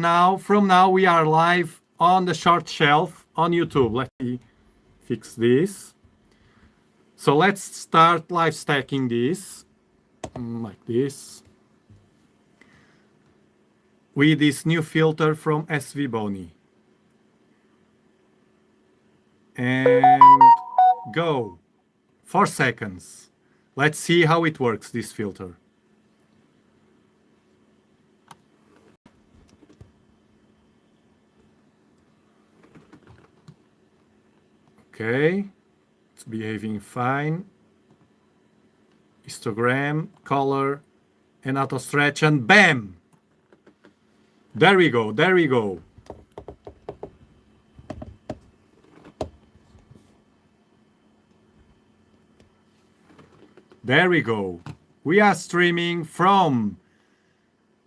now we are live on the short shelf on YouTube. Let me fix this. So let's start live stacking this like this with this new filter from SV Boni. And go. 4 seconds. Let's see how it works, this filter. Okay, it's behaving fine. Histogram, color, and auto stretch, and bam! There we go, there we go. There we go. We are streaming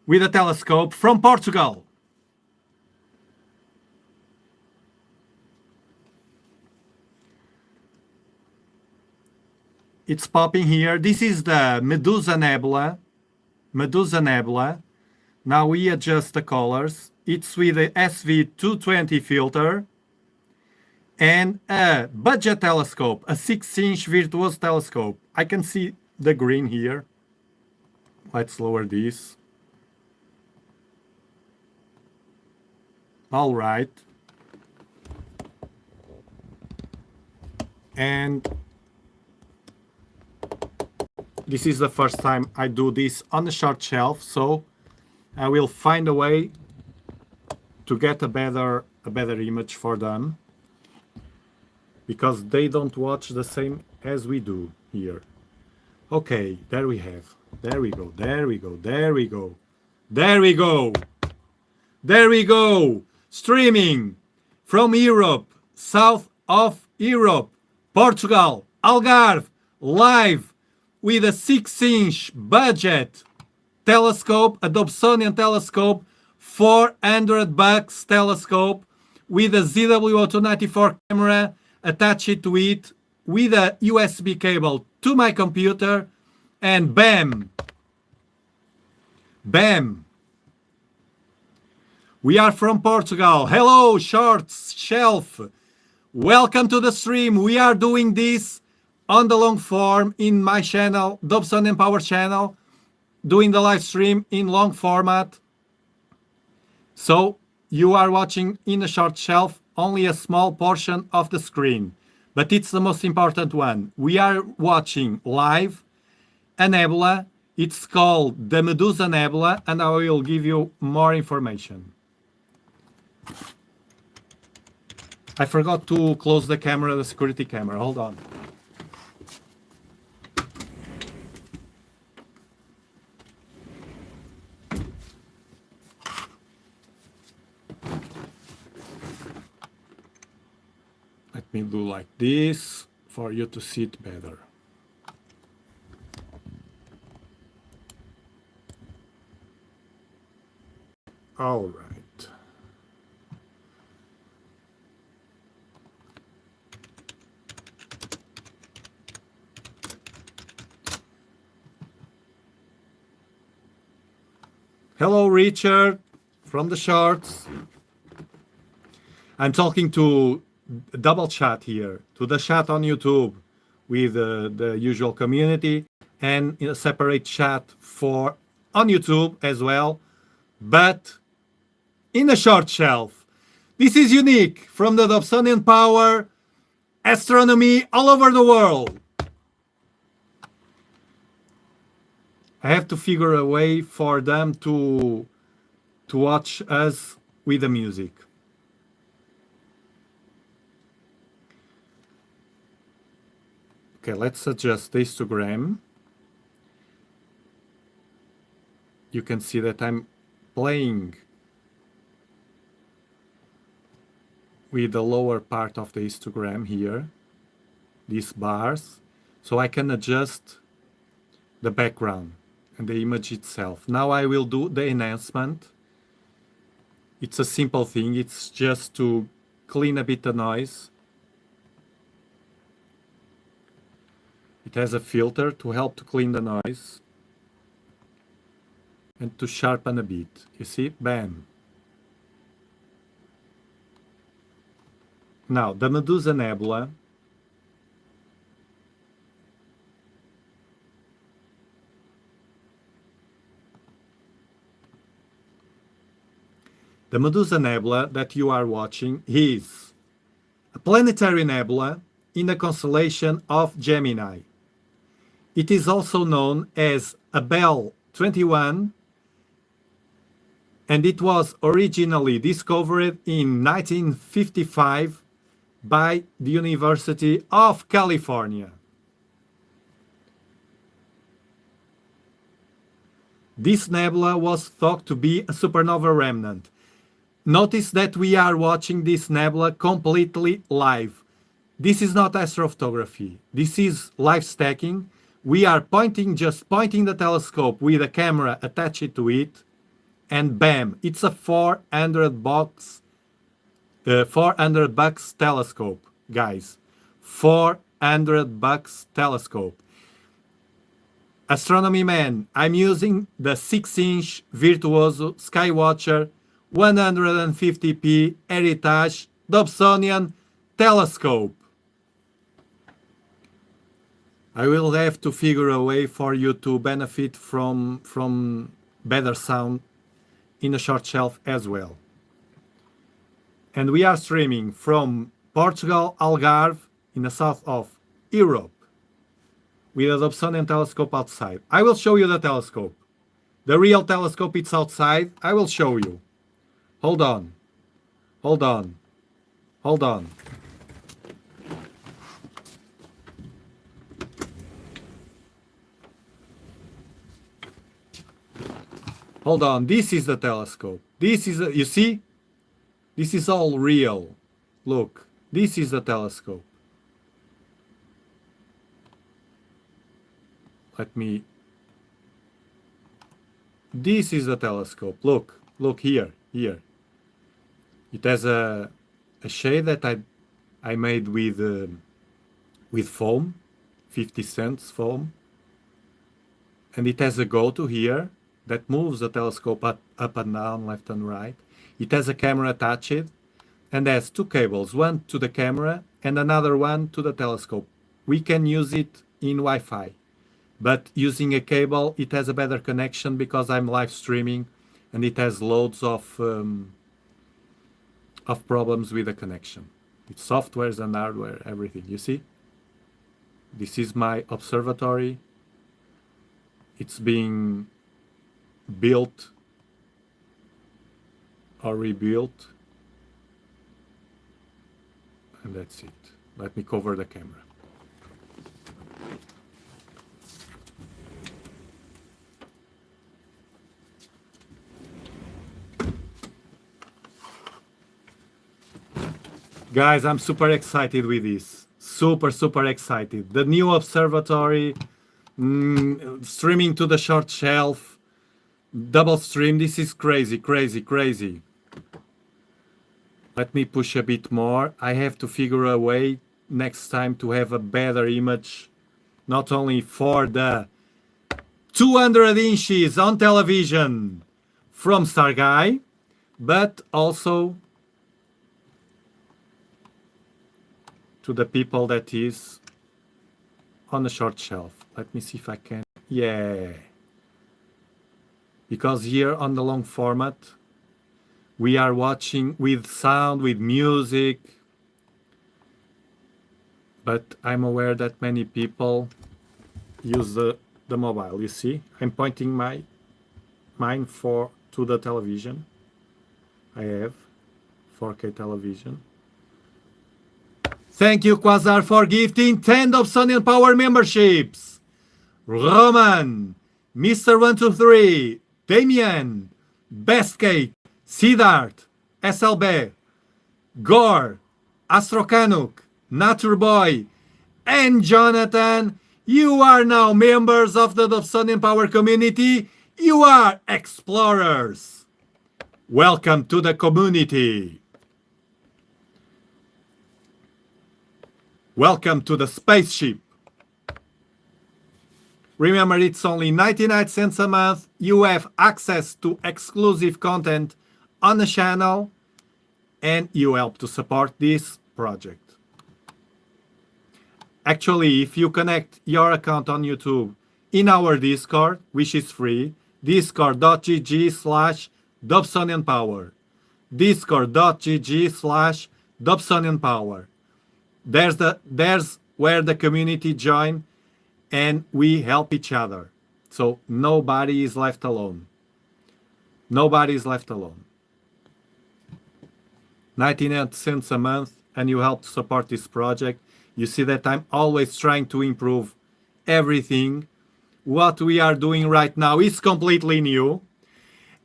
with a telescope from Portugal. It's popping here. This is the Medusa Nebula. Medusa Nebula. Now we adjust the colors. It's with the SV220 filter and a budget telescope, a 6-inch virtuoso telescope. I can see the green here. Let's lower this. All right. And this is the first time I do this on the short shelf, so I will find a way to get a better image for them, because they don't watch the same as we do here. Okay, there we have. There we go. There we go. There we go. There we go. There we go. Streaming from Europe, south of Europe, Portugal, Algarve, live with a 6-inch budget telescope, a Dobsonian telescope, $400 telescope with a ZW0294 camera attached to it with a USB cable to my computer, and bam, bam. We are from Portugal. Hello, short shelf. Welcome to the stream. We are doing this on the long form in my channel, Dobsonian Power channel, doing the live stream in long format. So you are watching in a short shelf only a small portion of the screen, but it's the most important one. We are watching live a nebula. It's called the Medusa Nebula, and I will give you more information. I forgot to close the camera, the security camera. Hold on. Let me do like this for you to see it better. All right. Hello, Richard, from the shorts. I'm talking to double chat here, to the chat on YouTube with the usual community, and in a separate chat for on YouTube as well, but in a short shelf. This is unique from the Dobsonian Power astronomy all over the world. I have to figure a way for them to watch us with the music. Okay, let's adjust the histogram. You can see that I'm playing with the lower part of the histogram here, these bars, so I can adjust the background and the image itself. Now I will do the enhancement. It's a simple thing. It's just to clean a bit the noise. It has a filter to help to clean the noise and to sharpen a bit. You see? Bam. Now, the Medusa Nebula. The Medusa Nebula that you are watching is a planetary nebula in the constellation of Gemini. It is also known as a Bell 21, and it was originally discovered in 1955 by the University of California. This nebula was thought to be a supernova remnant. Notice that we are watching this nebula completely live. This is not astrophotography. This is live stacking. We are just pointing the telescope with a camera attached to it, and bam, it's a $400 telescope, guys. $400 telescope. Astronomy man, I'm using the 6-inch Virtuoso Skywatcher 150p Heritage Dobsonian telescope. I will have to figure a way for you to benefit from better sound in a short shelf as well. And we are streaming from Portugal, Algarve, in the south of Europe, with a Dobsonian telescope outside. I will show you the telescope. The real telescope, it's outside. I will show you. Hold on. Hold on. Hold on. Hold on. This is the telescope. This is, you see? This is all real. Look, this is the telescope. This is the telescope. Look here. It has a shade that I made with foam, 50 cents foam, and it has a go-to here that moves the telescope up and down, left and right. It has a camera attached and has two cables, one to the camera and another one to the telescope. We can use it in Wi-Fi, but using a cable, it has a better connection because I'm live streaming and it has loads of problems with the connection. It's softwares and hardware, everything, you see? This is my observatory. It's being built or rebuilt, and that's it. Let me cover the camera. Guys, I'm super excited with this. Super excited. The new observatory, streaming to the short shelf, double stream. This is crazy. Let me push a bit more. I have to figure a way next time to have a better image, not only for the 200 inches on television from Starguy, but also to the people that is on the short shelf. Let me see if I can. Yeah. Because here on the long format, we are watching with sound, with music. But I'm aware that many people use the mobile. You see, I'm pointing mine to the television. I have 4K television. Thank you, Quasar, for gifting 10 Dobsonian Power memberships. Roman, Mr. 123, Damien, Best Cake, Siddharth, SLB, Gore, Astrocanuk, Nature Boy, and Jonathan. You are now members of the Dobsonian Power community. You are explorers. Welcome to the community. Welcome to the spaceship. Remember, it's only 99 cents a month. You have access to exclusive content on the channel, and you help to support this project. Actually, if you connect your account on YouTube in our Discord, which is free, discord.gg/Dobsonian Power. discord.gg/Dobsonian Power. There's where the community join and we help each other. So nobody is left alone. Nobody is left alone. 99 cents a month and you help to support this project. You see that I'm always trying to improve everything. What we are doing right now is completely new.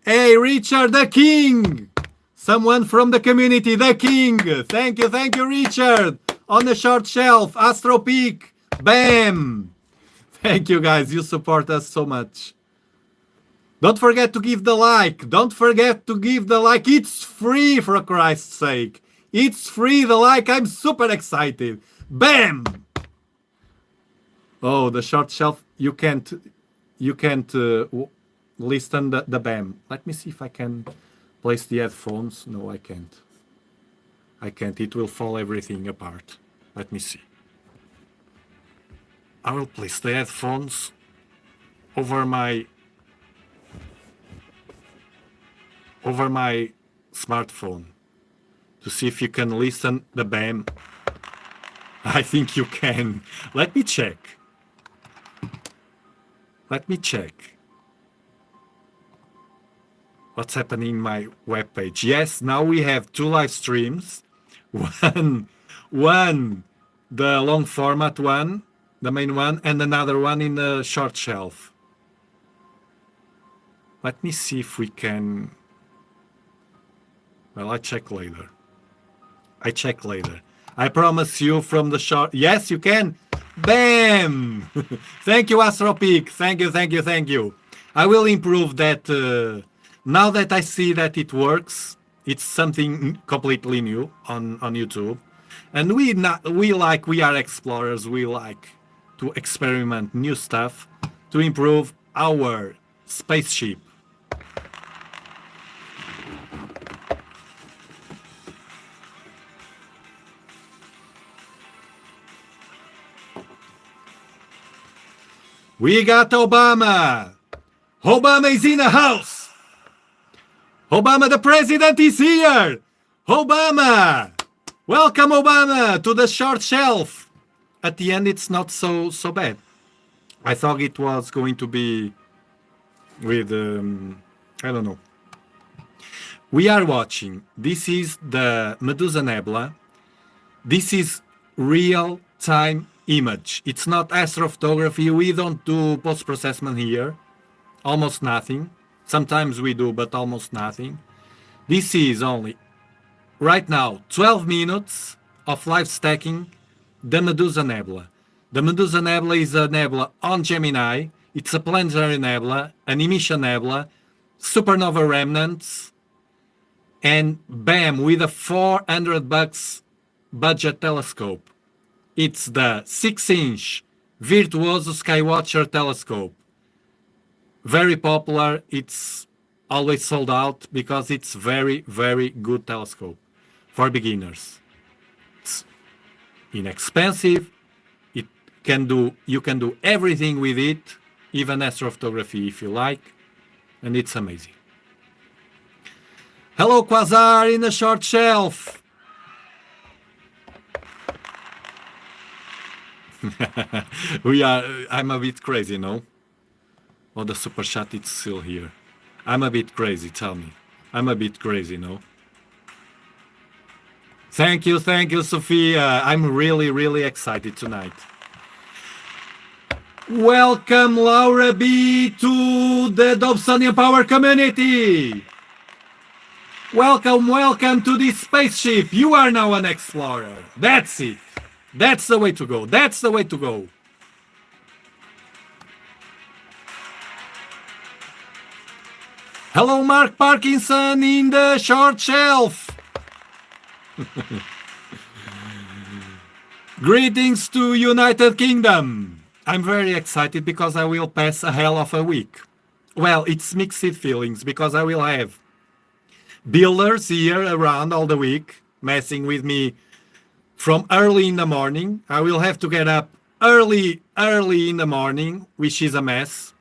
Hey, Richard the King! Someone from the community, the King! Thank you, Richard! On the short shelf, Astro Peak, bam! Thank you guys, you support us so much. Don't forget to give the like. Don't forget to give the like. It's free, for Christ's sake. It's free, the like. I'm super excited. Bam! Oh, the short shelf. You can't listen the bam. Let me see if I can place the headphones. No, I can't. I can't. It will fall everything apart. Let me see. I will place the headphones over my smartphone to see if you can listen the bam. I think you can. Let me check. What's happening in my webpage? Yes, now we have two live streams. One, the long format one, the main one, and another one in the short shelf. Let me see if we can. Well, I check later. I promise you from the short. Yes, you can. Bam! Thank you, Astropeak. Thank you. I will improve that. Now that I see that it works, it's something completely new on YouTube. And we are explorers. We like to experiment new stuff to improve our spaceship. We got Obama. Obama is in the house. Obama, the president, is here. Obama. Welcome, Obama, to the short shelf. At the end, it's not so bad. I thought it was going to be with, I don't know. We are watching. This is the Medusa Nebula. This is real-time image. It's not astrophotography. We don't do post-processment here. Almost nothing. Sometimes we do, but almost nothing. This is only, right now, 12 minutes of live stacking the Medusa Nebula. The Medusa Nebula is a nebula on Gemini. It's a planetary nebula, an emission nebula, supernova remnants, and bam, with a $400 budget telescope. It's the 6-inch Virtuoso Skywatcher telescope. Very popular. It's always sold out because it's very, very good telescope for beginners. It's inexpensive. You can do everything with it, even astrophotography if you like, and it's amazing. Hello, Quasar in the short shelf. I'm a bit crazy, no? Oh, the super chat, it's still here. I'm a bit crazy, tell me. I'm a bit crazy, no? Thank you, Sophia. I'm really, really excited tonight. Welcome, Laura B, to the Dobsonian Power community. Welcome to this spaceship. You are now an explorer. That's it. That's the way to go. Hello, Mark Parkinson in the short shelf. Greetings to United Kingdom. I'm very excited because I will pass a hell of a week. Well, it's mixed feelings because I will have builders here around all the week, messing with me from early in the morning. I will have to get up early in the morning, which is a mess.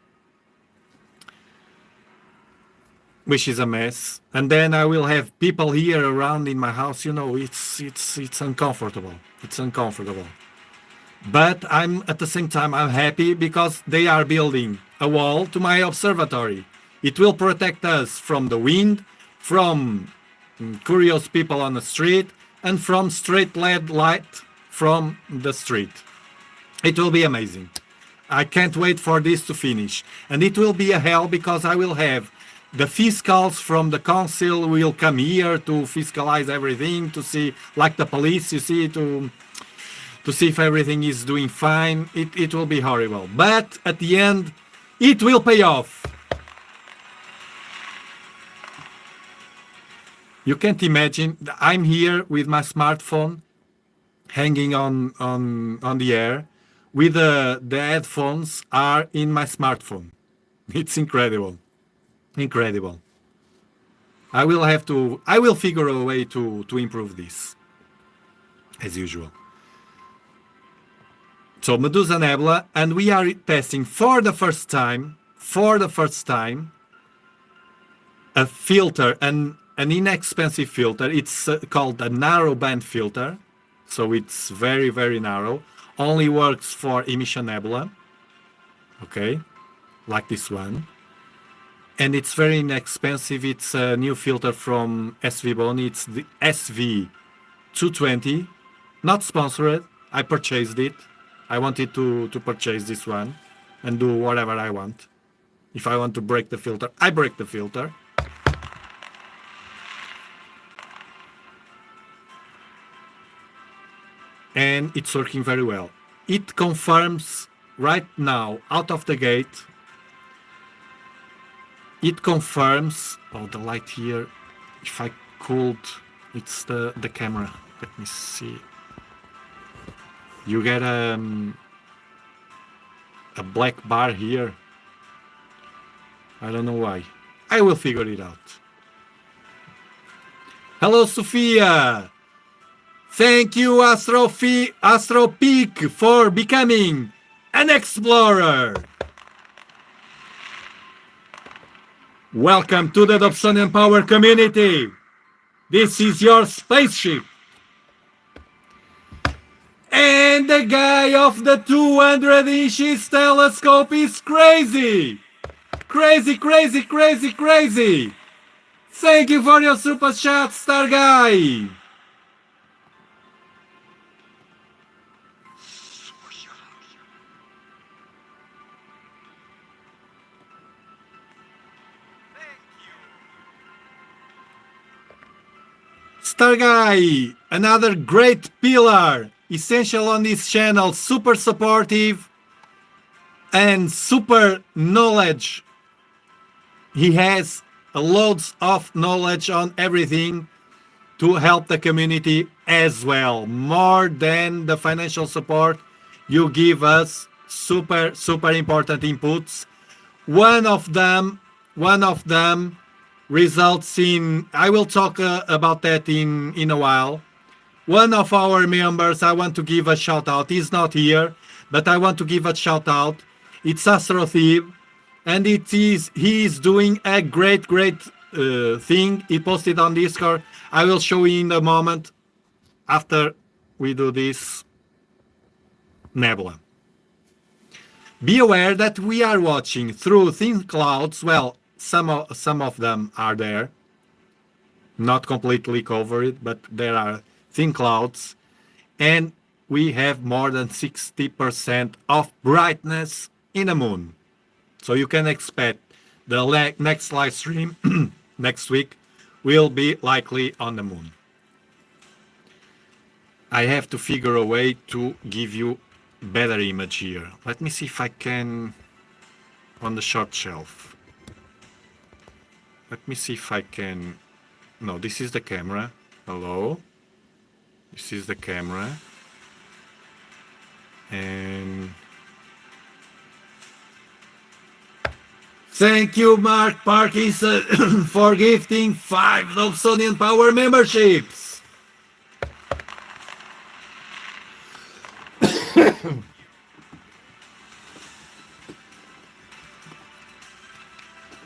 And then I will have people here around in my house. You know, it's uncomfortable. It's uncomfortable. But I'm at the same time I'm happy because they are building a wall to my observatory. It will protect us from the wind, from curious people on the street, and from straight LED light from the street. It will be amazing. I can't wait for this to finish. And it will be a hell because I will have the fiscals from the council will come here to fiscalize everything, to see, like the police, you see, to see if everything is doing fine. It will be horrible. But at the end, it will pay off. You can't imagine, I'm here with my smartphone hanging on the air, with the headphones are in my smartphone. It's incredible. Incredible. I will figure a way to improve this, as usual. So Medusa Nebula, and we are testing for the first time, a filter, an inexpensive filter. It's called a narrow band filter. So it's very, very narrow. Only works for emission nebula. Okay, like this one. And it's very inexpensive. It's a new filter from SV Boni. It's the SV220. Not sponsored. I purchased it. I wanted to purchase this one and do whatever I want. If I want to break the filter, I break the filter. And it's working very well. It confirms right now, out of the gate, it confirms, oh, the light here, if I could, it's the camera. Let me see. You get a black bar here. I don't know why. I will figure it out. Hello, Sophia. Thank you, Astro Peak, for becoming an explorer. Welcome to the Dobsonian Power community. This is your spaceship. And the guy of the 200 inches telescope is crazy. Crazy, crazy, crazy, crazy. Thank you for your super chat, Star Guy. Star Guy, another great pillar, essential on this channel, super supportive and super knowledge. He has loads of knowledge on everything to help the community as well. More than the financial support, you give us super, super important inputs. One of them results in, I will talk about that in a while. One of our members, I want to give a shout out. He's not here, but I want to give a shout out. It's Astro Thief, and he is doing a great thing. He posted on Discord. I will show you in a moment after we do this nebula. Be aware that we are watching through thin clouds. Well, some of them are there, not completely covered, but there are thin clouds, and we have more than 60% of brightness in the moon. So you can expect the next live stream next week will be likely on the moon. I have to figure a way to give you better image here. Let me see if I can on the short shelf. Let me see if I can. No, this is the camera. Hello. This is the camera. And thank you, Mark Parkinson, for gifting 5 Dobsonian Power memberships.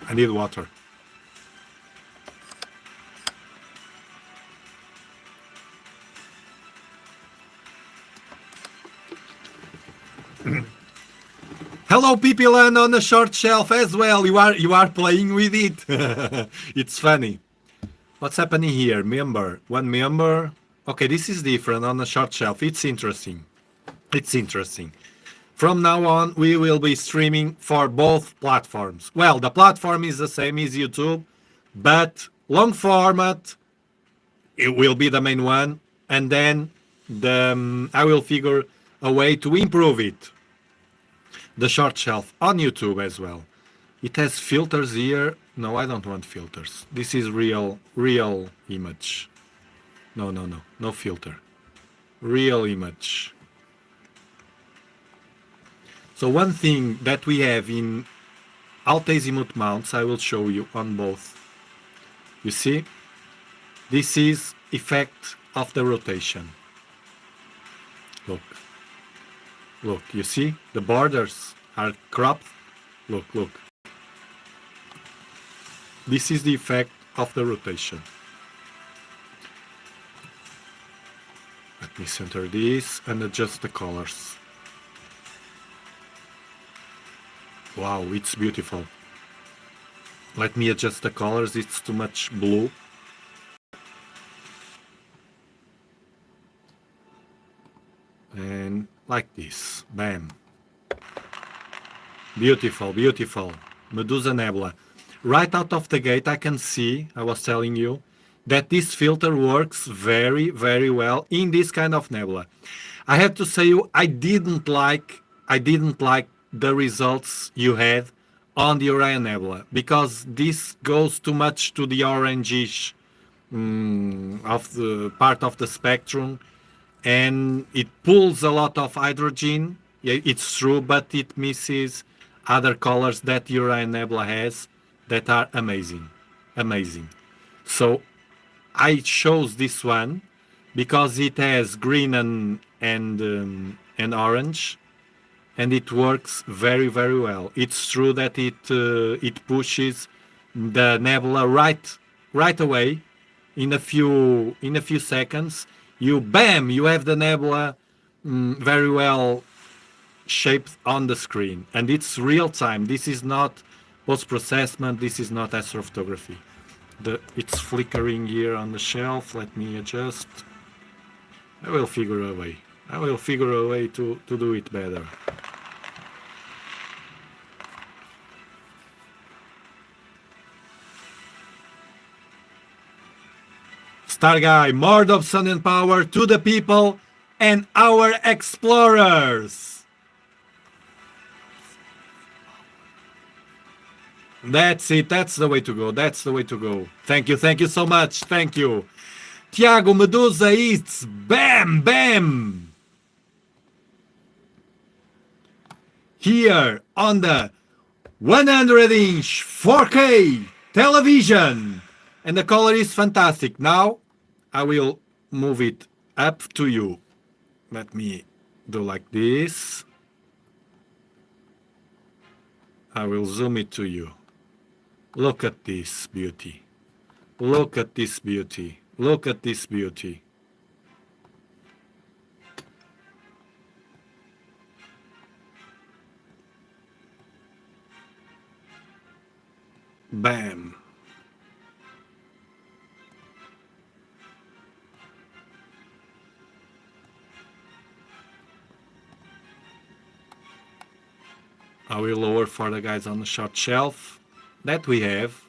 I need water. Hello, people, and on the short shelf as well. You are playing with it. It's funny. What's happening here? Member, one member. Okay, this is different on the short shelf. It's interesting. It's interesting. From now on, we will be streaming for both platforms. Well, the platform is the same as YouTube, but long format, it will be the main one, and then I will figure a way to improve it. The short shelf on YouTube as well. It has filters here. No, I don't want filters. This is real image. No filter. Real image. So one thing that we have in alt-azimuth mounts, I will show you on both. You see? This is effect of the rotation. Look. Look, you see? The borders are cropped. Look. This is the effect of the rotation. Let me center this and adjust the colors. Wow, it's beautiful. Let me adjust the colors, it's too much blue. And like this, bam. Beautiful. Medusa Nebula. Right out of the gate, I can see, I was telling you, that this filter works very, very well in this kind of nebula. I have to say I didn't like the results you had on the Orion Nebula, because this goes too much to the orangish of the part of the spectrum, and it pulls a lot of hydrogen. Yeah, it's true, but it misses other colors that the Orion Nebula has that are amazing. So I chose this one because it has green and orange, and it works very, very well. It's true that it pushes the nebula right away in a few seconds. You have the nebula very well shaped on the screen, and it's real time. This is not post-processment. This is not astrophotography. It's flickering here on the shelf. Let me adjust. I will figure a way. To do it better. Star Guy, more Dobsonian power to the people and our explorers. That's it. That's the way to go. Thank you so much. Thank you. Tiago, Medusa Eats, bam. Here on the 100-inch 4K television. And the color is fantastic. Now I will move it up to you. Let me do like this. I will zoom it to you. Look at this beauty. Bam. I will lower for the guys on the short shelf that we have.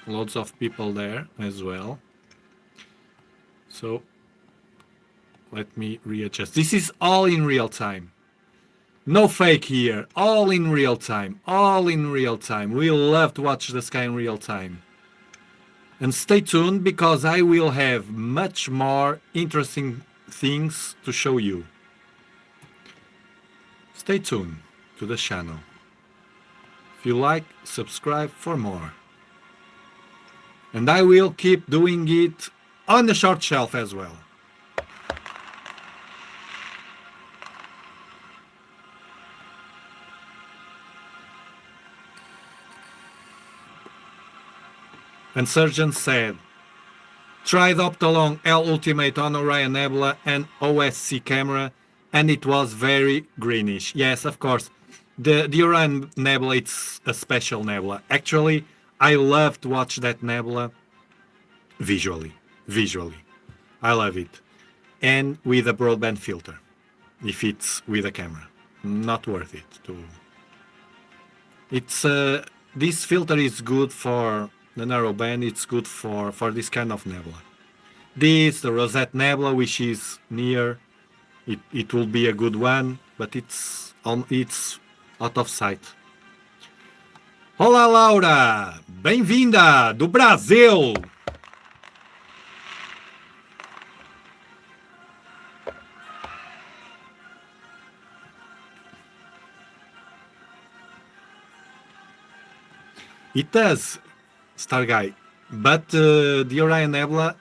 Loads of people there as well. So let me readjust. This is all in real time. No fake here. All in real time. We love to watch the sky in real time. And stay tuned, because I will have much more interesting things to show you. Stay tuned to the channel. If you like, subscribe for more. And I will keep doing it on the short shelf as well. And Surgeon said, tried Optolong L Ultimate on Orion Nebula and OSC camera, and it was very greenish. Yes, of course. The Orion Nebula, it's a special nebula. Actually, I love to watch that nebula visually. I love it. And with a broadband filter, if it's with a camera. Not worth it to... It's this filter is good for the narrowband. It's good for this kind of nebula. This, the Rosette Nebula, which is near, it will be a good one, but it's out of sight. Olá, Laura! Bem-vinda do Brasil! It does, Star Guy, but the Orion Nebula,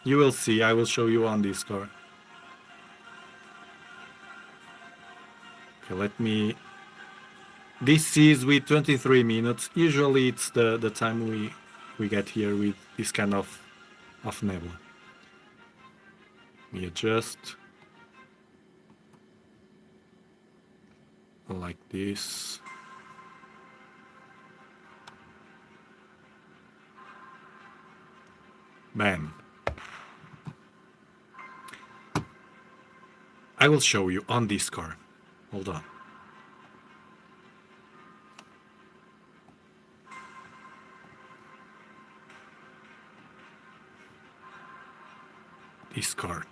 you will see. I will show you on Discord. Okay, let me... This is with 23 minutes. Usually it's the time we get here with this kind of nebula. We adjust like this. Bam. I will show you on Discord. Hold on. Discord.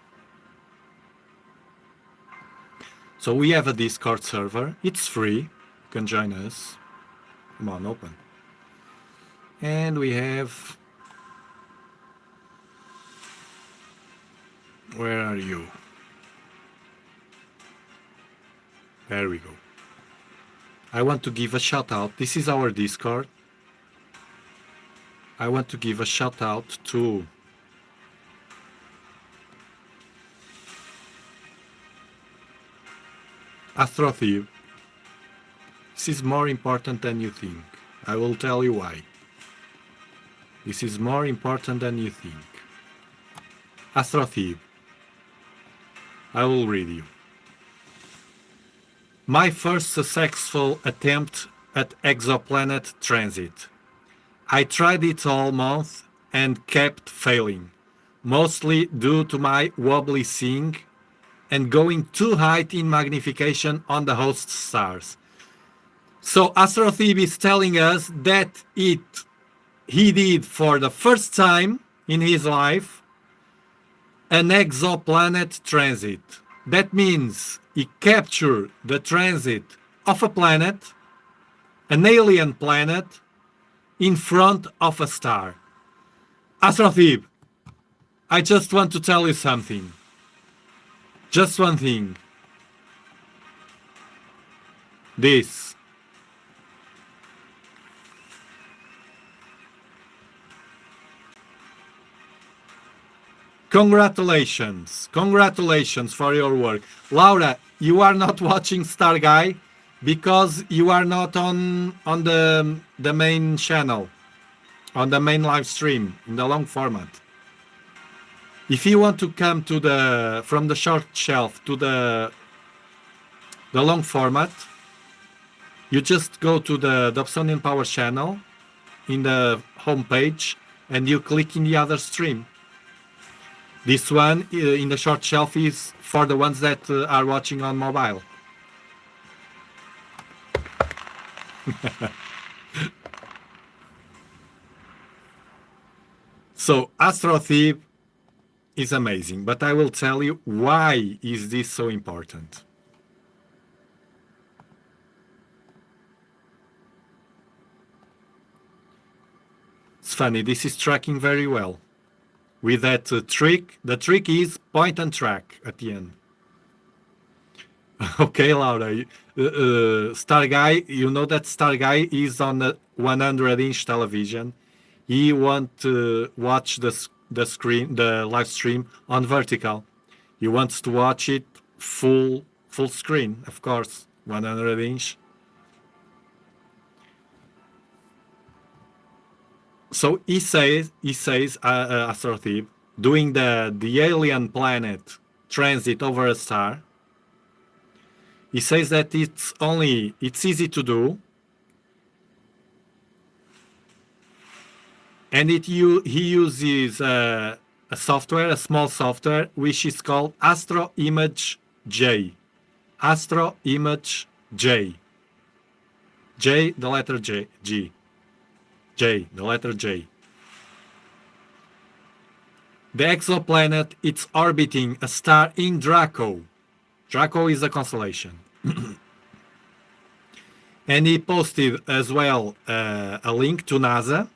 So we have a Discord server. It's free. You can join us. Come on, open. And we have... Where are you? There we go. I want to give a shout out. This is our Discord. I want to give a shout out to Astrothebe. This is more important than you think. I will tell you why. This is more important than you think. Astrothebe. I will read you. My first successful attempt at exoplanet transit. I tried it all month and kept failing, mostly due to my wobbly seeing and going too high in magnification on the host stars. So Astrothebe is telling us that he did for the first time in his life an exoplanet transit. That means he captured the transit of a planet, an alien planet, in front of a star. Astrothebe, I just want to tell you something. Just one thing. This. Congratulations. Congratulations for your work. Laura, you are not watching Star Guy because you are not on the main channel, on the main live stream in the long format. If you want to come to from the short shelf to the long format, you just go to the Dobsonian Power channel in the home page and you click in the other stream. This one in the short shelf is for the ones that are watching on mobile. So Astrothebe is amazing, but I will tell you why is this so important. It's funny, this is tracking very well. With that trick, the trick is point and track at the end. Okay, Laura, Star Guy, you know that Star Guy is on a 100-inch television. He wants to watch the screen, the live stream on vertical. He wants to watch it full screen, of course, 100-inch. So he says Astrothib, doing the alien planet transit over a star. He says that it's easy to do, and he uses a software, a small software, which is called Astro Image J. Astro Image J. J, the letter J. G. J, the letter J. The exoplanet, it's orbiting a star in Draco. Draco is a constellation. And he posted as well a link to NASA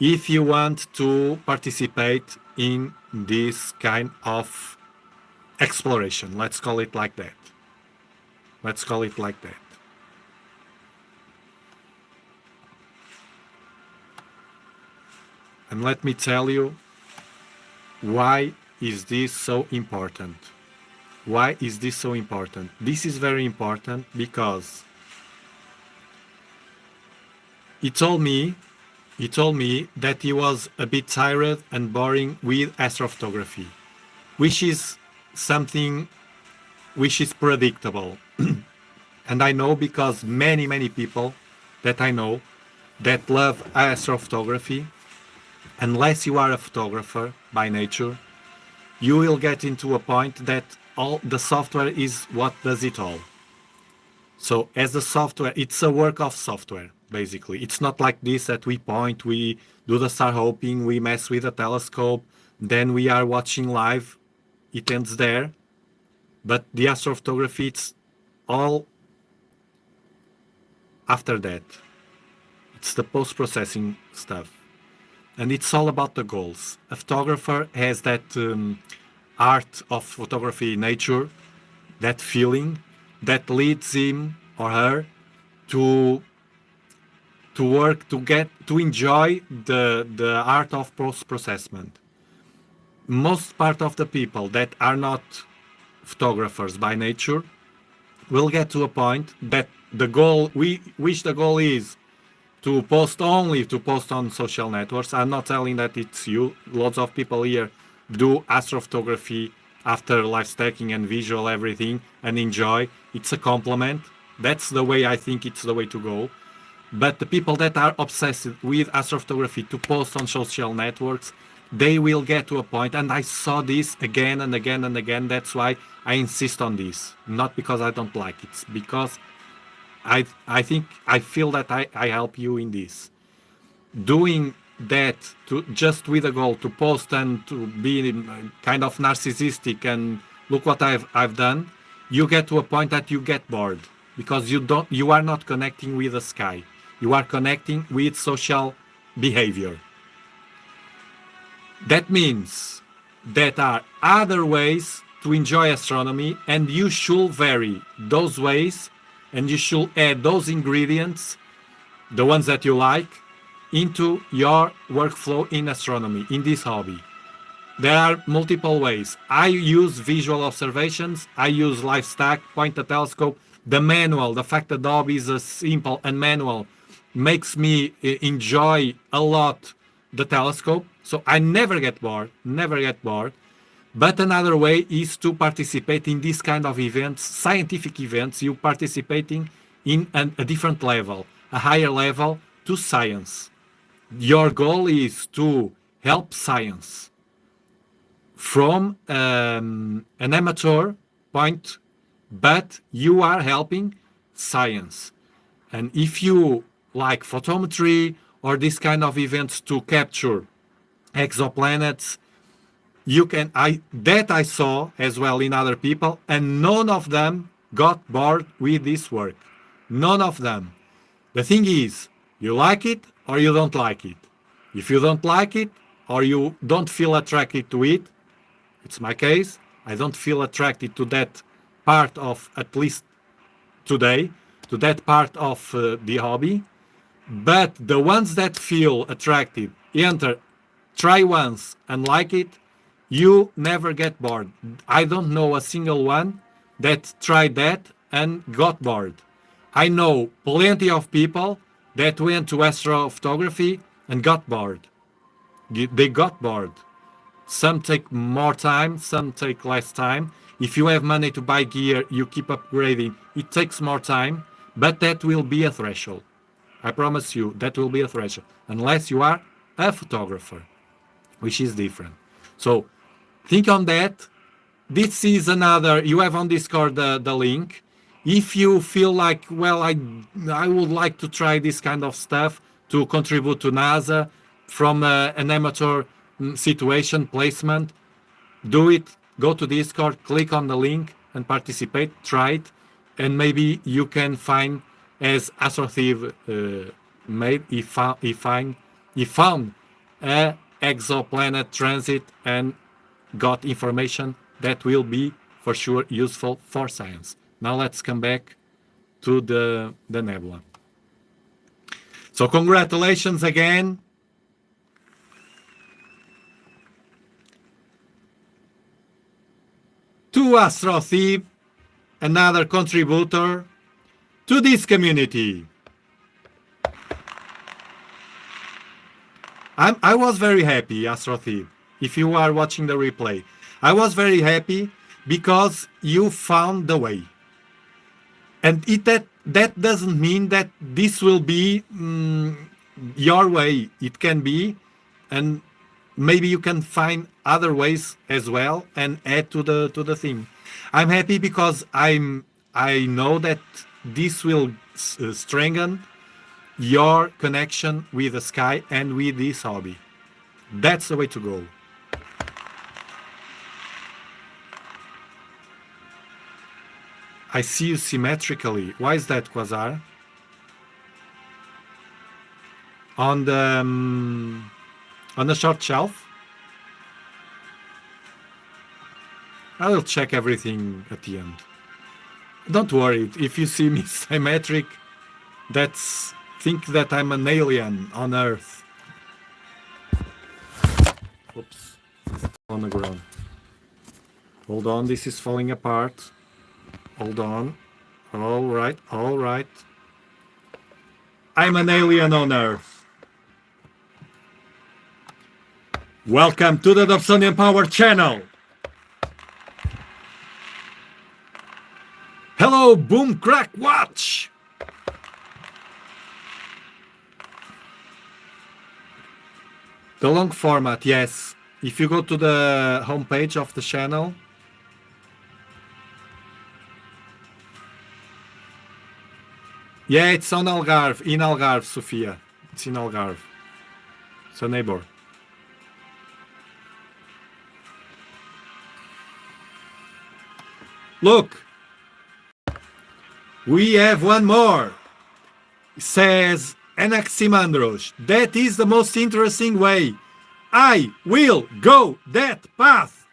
if you want to participate in this kind of exploration. Let's call it like that. Let's call it like that. And let me tell you, why is this so important? Why is this so important? This is very important because he told me that he was a bit tired and boring with astrophotography, which is something which is predictable. And I know because many people that I know that love astrophotography, unless you are a photographer by nature, you will get into a point that all the software is what does it all. So as a software, it's a work of software, basically. It's not like this that we point, we do the star hopping, we mess with a telescope, then we are watching live, it ends there. But the astrophotography, it's all after that. It's the post-processing stuff. And it's all about the goals. A photographer has that art of photography nature, that feeling that leads him or her to work, to enjoy the art of post-processment. Most part of the people that are not photographers by nature will get to a point that the goal, which the goal is to post on social networks. I'm not telling that it's you. Lots of people here do astrophotography after live stacking and visual everything and enjoy. It's a compliment. That's the way I think it's the way to go. But the people that are obsessed with astrophotography to post on social networks, they will get to a point, and I saw this again and again and again. That's why I insist on this. Not because I don't like it, it's because I think I feel that I help you in this. Doing that to just with a goal to post and to be kind of narcissistic and look what I've done, you get to a point that you get bored because you are not connecting with the sky. You are connecting with social behavior. That means there are other ways to enjoy astronomy, and you should vary those ways. And you should add those ingredients, the ones that you like, into your workflow in astronomy, in this hobby. There are multiple ways. I use visual observations. I use live stack, point the telescope. The manual, the fact that the hobby is a simple and manual, makes me enjoy a lot the telescope. So I never get bored, never get bored. But another way is to participate in this kind of events, scientific events. You participating in a different level, a higher level to science. Your goal is to help science from an amateur point, but you are helping science. And if you like photometry or this kind of events to capture exoplanets, you can I saw as well in other people, and none of them got bored with this work. None of them. The thing is, you like it or you don't like it. If you don't like it or you don't feel attracted to it, it's my case, I don't feel attracted to that part of, at least today, to that part of the hobby. But the ones that feel attracted, enter, try once and like it, you never get bored. I don't know a single one that tried that and got bored. I know plenty of people that went to astrophotography and got bored. They got bored. Some take more time, some take less time. If you have money to buy gear, you keep upgrading. It takes more time, but that will be a threshold. I promise you, that will be a threshold. Unless you are a photographer, which is different. So think on that. This is another, you have on Discord the link. If you feel like, well, I would like to try this kind of stuff to contribute to NASA from an amateur situation placement, do it. Go to Discord, click on the link and participate, try it, and maybe you can find, as Astrothieves made, he found a exoplanet transit and got information that will be for sure useful for science. Now let's come back to the nebula. So congratulations again. To Astrothieves, another contributor to this community. I was very happy, Astrothieves, if you are watching the replay. I was very happy because you found the way. And that doesn't mean that this will be your way. It can be, and maybe you can find other ways as well and add to the theme. I'm happy because I know that this will strengthen your connection with the sky and with this hobby. That's the way to go. I see you symmetrically. Why is that, Quasar? On the short shelf? I will check everything at the end. Don't worry, if you see me symmetric, think that I'm an alien on Earth. Oops, on the ground. Hold on, this is falling apart. Hold on. All right, all right. I'm an alien on Earth. Welcome to the Dobsonian Power channel. Hello, Boom Crack Watch. The long format, yes. If you go to the homepage of the channel, yeah, it's on Algarve, in Algarve, Sofia. It's in Algarve. It's a neighbor. Look, we have one more. It says Anaximandros. That is the most interesting way. I will go that path.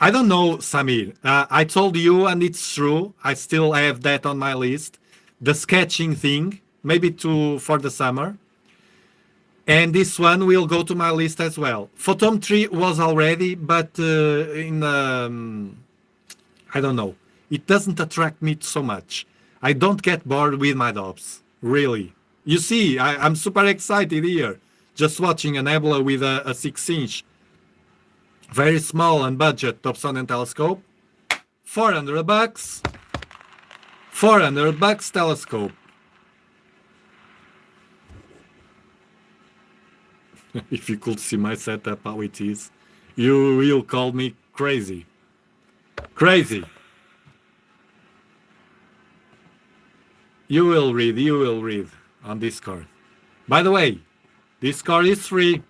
I don't know, Samir. I told you, and it's true. I still have that on my list. The sketching thing, maybe for the summer. And this one will go to my list as well. Photometry was already, but I don't know. It doesn't attract me so much. I don't get bored with my Dobs, really. You see, I'm super excited here, just watching a nebula with a 6-inch. Very small and budget Dobsonian telescope. $400. $400 telescope. If you could see my setup how it is, you will call me crazy. Crazy. You will read on Discord. By the way, Discord is free.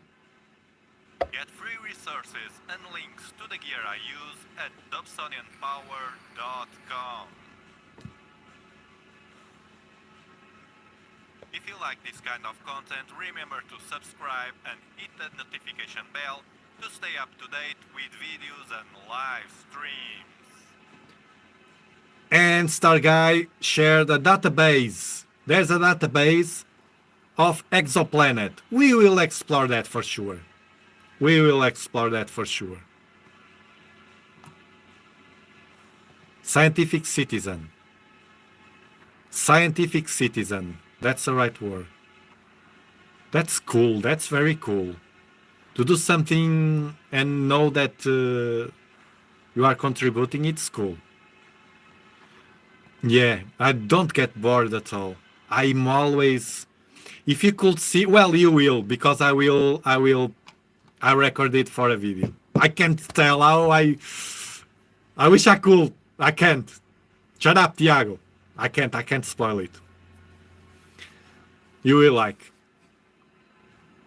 Get free resources and links to the gear I use at dobsonianpower.com. If you like this kind of content, remember to subscribe and hit the notification bell to stay up to date with videos and live streams. And Star Guy shared a database. There's a database of exoplanet. We will explore that for sure. We will explore that for sure. Scientific Citizen. Scientific citizen. That's the right word. That's cool. That's very cool. To do something and know that you are contributing, it's cool. Yeah, I don't get bored at all. I'm always, if you could see, well, you will, because I record it for a video. I can't tell how I wish I could. I can't. Shut up, Tiago. I can't spoil it. You will like.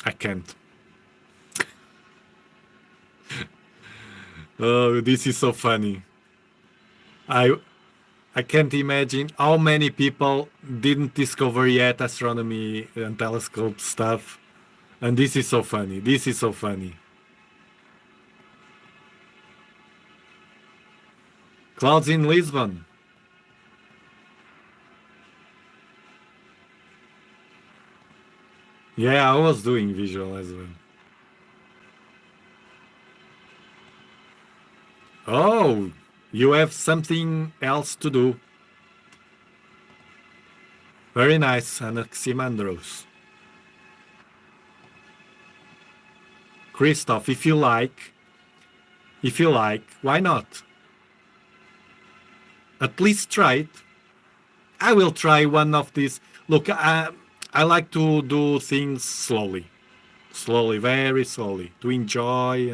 I can't. Oh, this is so funny. I can't imagine how many people didn't discover yet astronomy and telescope stuff. And this is so funny. This is so funny. Clouds in Lisbon. Yeah, I was doing visual as well. Oh, you have something else to do. Very nice, Anaximandros. Christoph, if you like, why not? At least try it. I will try one of these. Look, I like to do things slowly, very slowly, to enjoy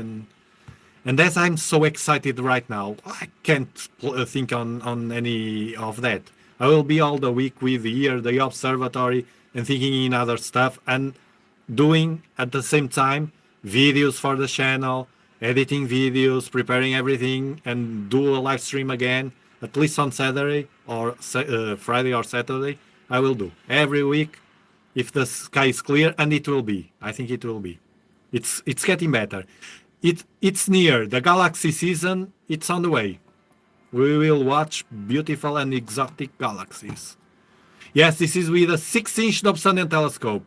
and as I'm so excited right now, I can't think on any of that. I will be all the week with here the observatory and thinking in other stuff and doing at the same time videos for the channel, editing videos, preparing everything, and do a live stream again. At least on Saturday or Friday or Saturday, I will do every week. If the sky is clear, and it will be. I think it will be. It's getting better. It's near. The galaxy season, it's on the way. We will watch beautiful and exotic galaxies. Yes, this is with a 6-inch Dobsonian telescope.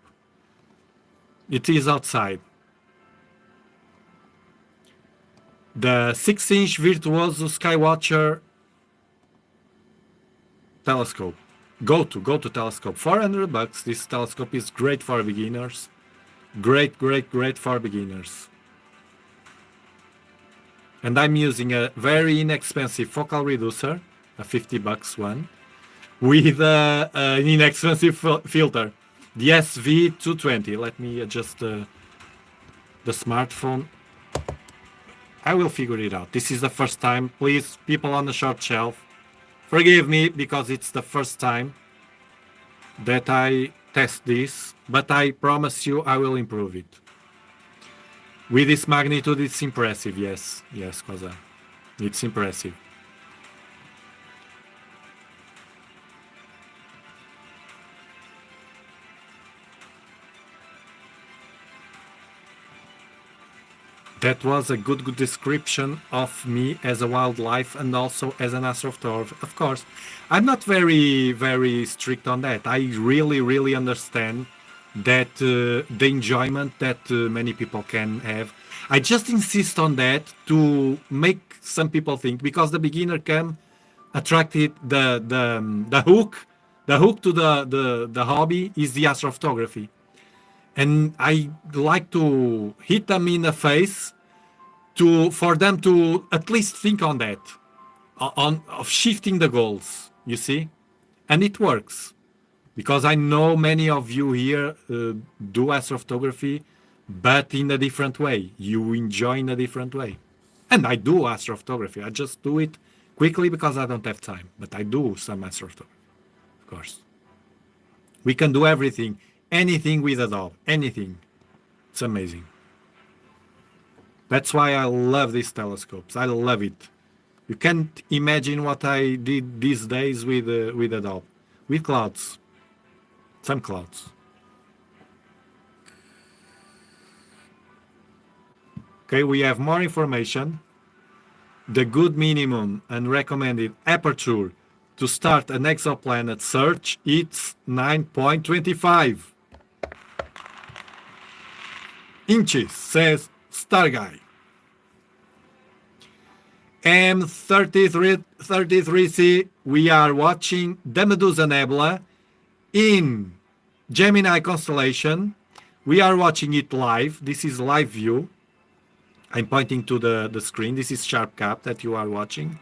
It is outside. The 6-inch Virtuoso Skywatcher telescope. Go to telescope. $400. This telescope is great for beginners. Great for beginners. And I'm using a very inexpensive focal reducer, a $50 one, with an inexpensive filter, the SV220. Let me adjust the smartphone. I will figure it out. This is the first time. Please, people on the short shelf, forgive me because it's the first time that I test this, but I promise you I will improve it. With this magnitude, it's impressive. Yes, Koza. It's impressive. That was a good description of me as a wildlife and also as an astrophotographer. Of course, I'm not very strict on that. I really understand that the enjoyment that many people can have. I just insist on that to make some people think, because the beginner can attracted the hook to the hobby is the astrophotography. And I like to hit them in the face for them to at least think on that, of shifting the goals, you see? And it works, because I know many of you here do astrophotography, but in a different way. You enjoy in a different way. And I do astrophotography. I just do it quickly because I don't have time, but I do some astrophotography, of course. We can do everything, anything with Adobe, anything. It's amazing. That's why I love these telescopes. I love it. You can't imagine what I did these days with Adobe, with clouds, some clouds. Okay, we have more information. The good minimum and recommended aperture to start an exoplanet search, it's 9.25 inches, says Star Guy. M33C, we are watching the Medusa Nebula in Gemini constellation. We are watching it live. This is live view. I'm pointing to the screen. This is Sharp Cap that you are watching.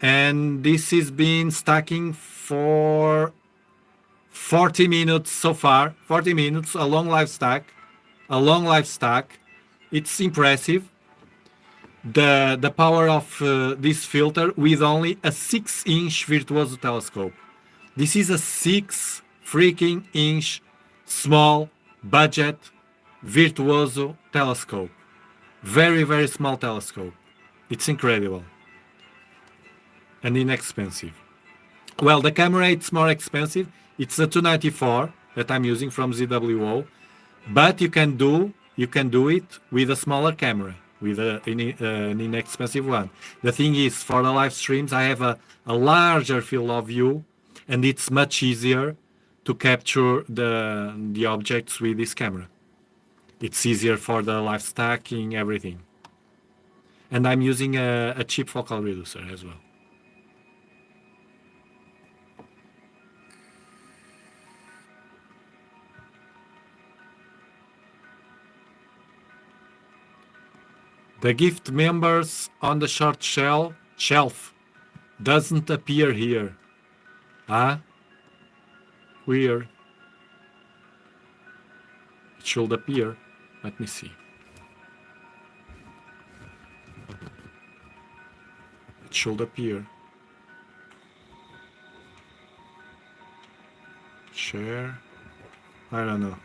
And this has been stacking for 40 minutes so far. 40 minutes, a long live stack. A long live stack. It's impressive. The power of this filter with only a 6-inch Virtuoso telescope. This is a 6 freaking inch small budget Virtuoso telescope. Very, very small telescope. It's incredible. And inexpensive. Well, the camera, it's more expensive. It's a 294 that I'm using from ZWO. But you can do it with a smaller camera, with an inexpensive one. The thing is, for the live streams, I have a larger field of view, and it's much easier to capture the objects with this camera. It's easier for the live stacking, everything. And I'm using a cheap focal reducer as well. The gift members on the short shelf doesn't appear here. Huh? Weird. It should appear. Let me see. It should appear. Share. I don't know.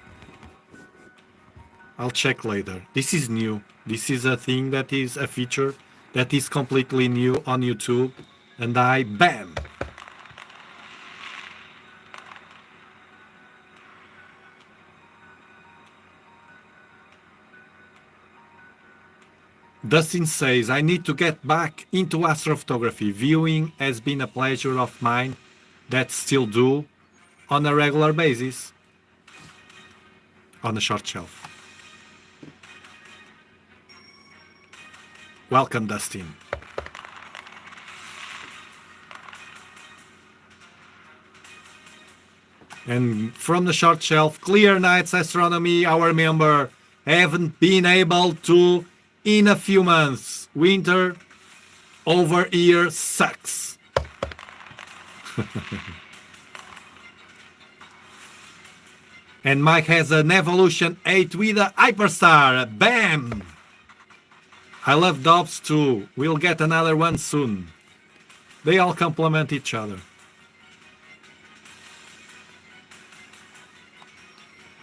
I'll check later. This is new. This is a thing that is a feature that is completely new on YouTube. And bam! Dustin says, I need to get back into astrophotography. Viewing has been a pleasure of mine that still do on a regular basis on the short shelf. Welcome, Dustin. And from the short shelf, Clear Nights Astronomy, our member, haven't been able to in a few months. Winter over here sucks. And Mike has an Evolution 8 with a Hyperstar. Bam! I love Dobbs too. We'll get another one soon. They all complement each other.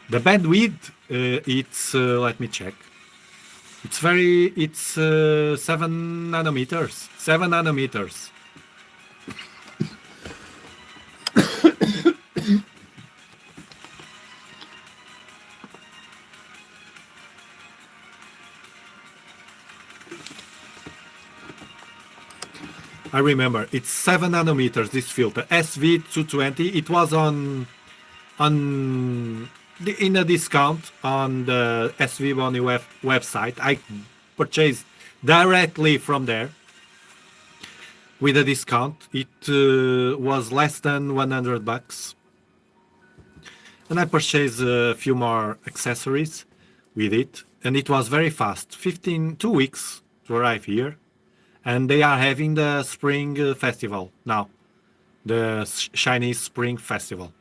The bandwidth, it's, let me check. It's 7 nanometers. 7 nanometers. I remember, it's 7 nanometers, this filter. SV220, it was in a discount on the SV Boni website. I purchased directly from there with a discount. It was less than $100. And I purchased a few more accessories with it. And it was very fast, 2 weeks to arrive here. And they are having the Spring Festival now, the Chinese Spring Festival.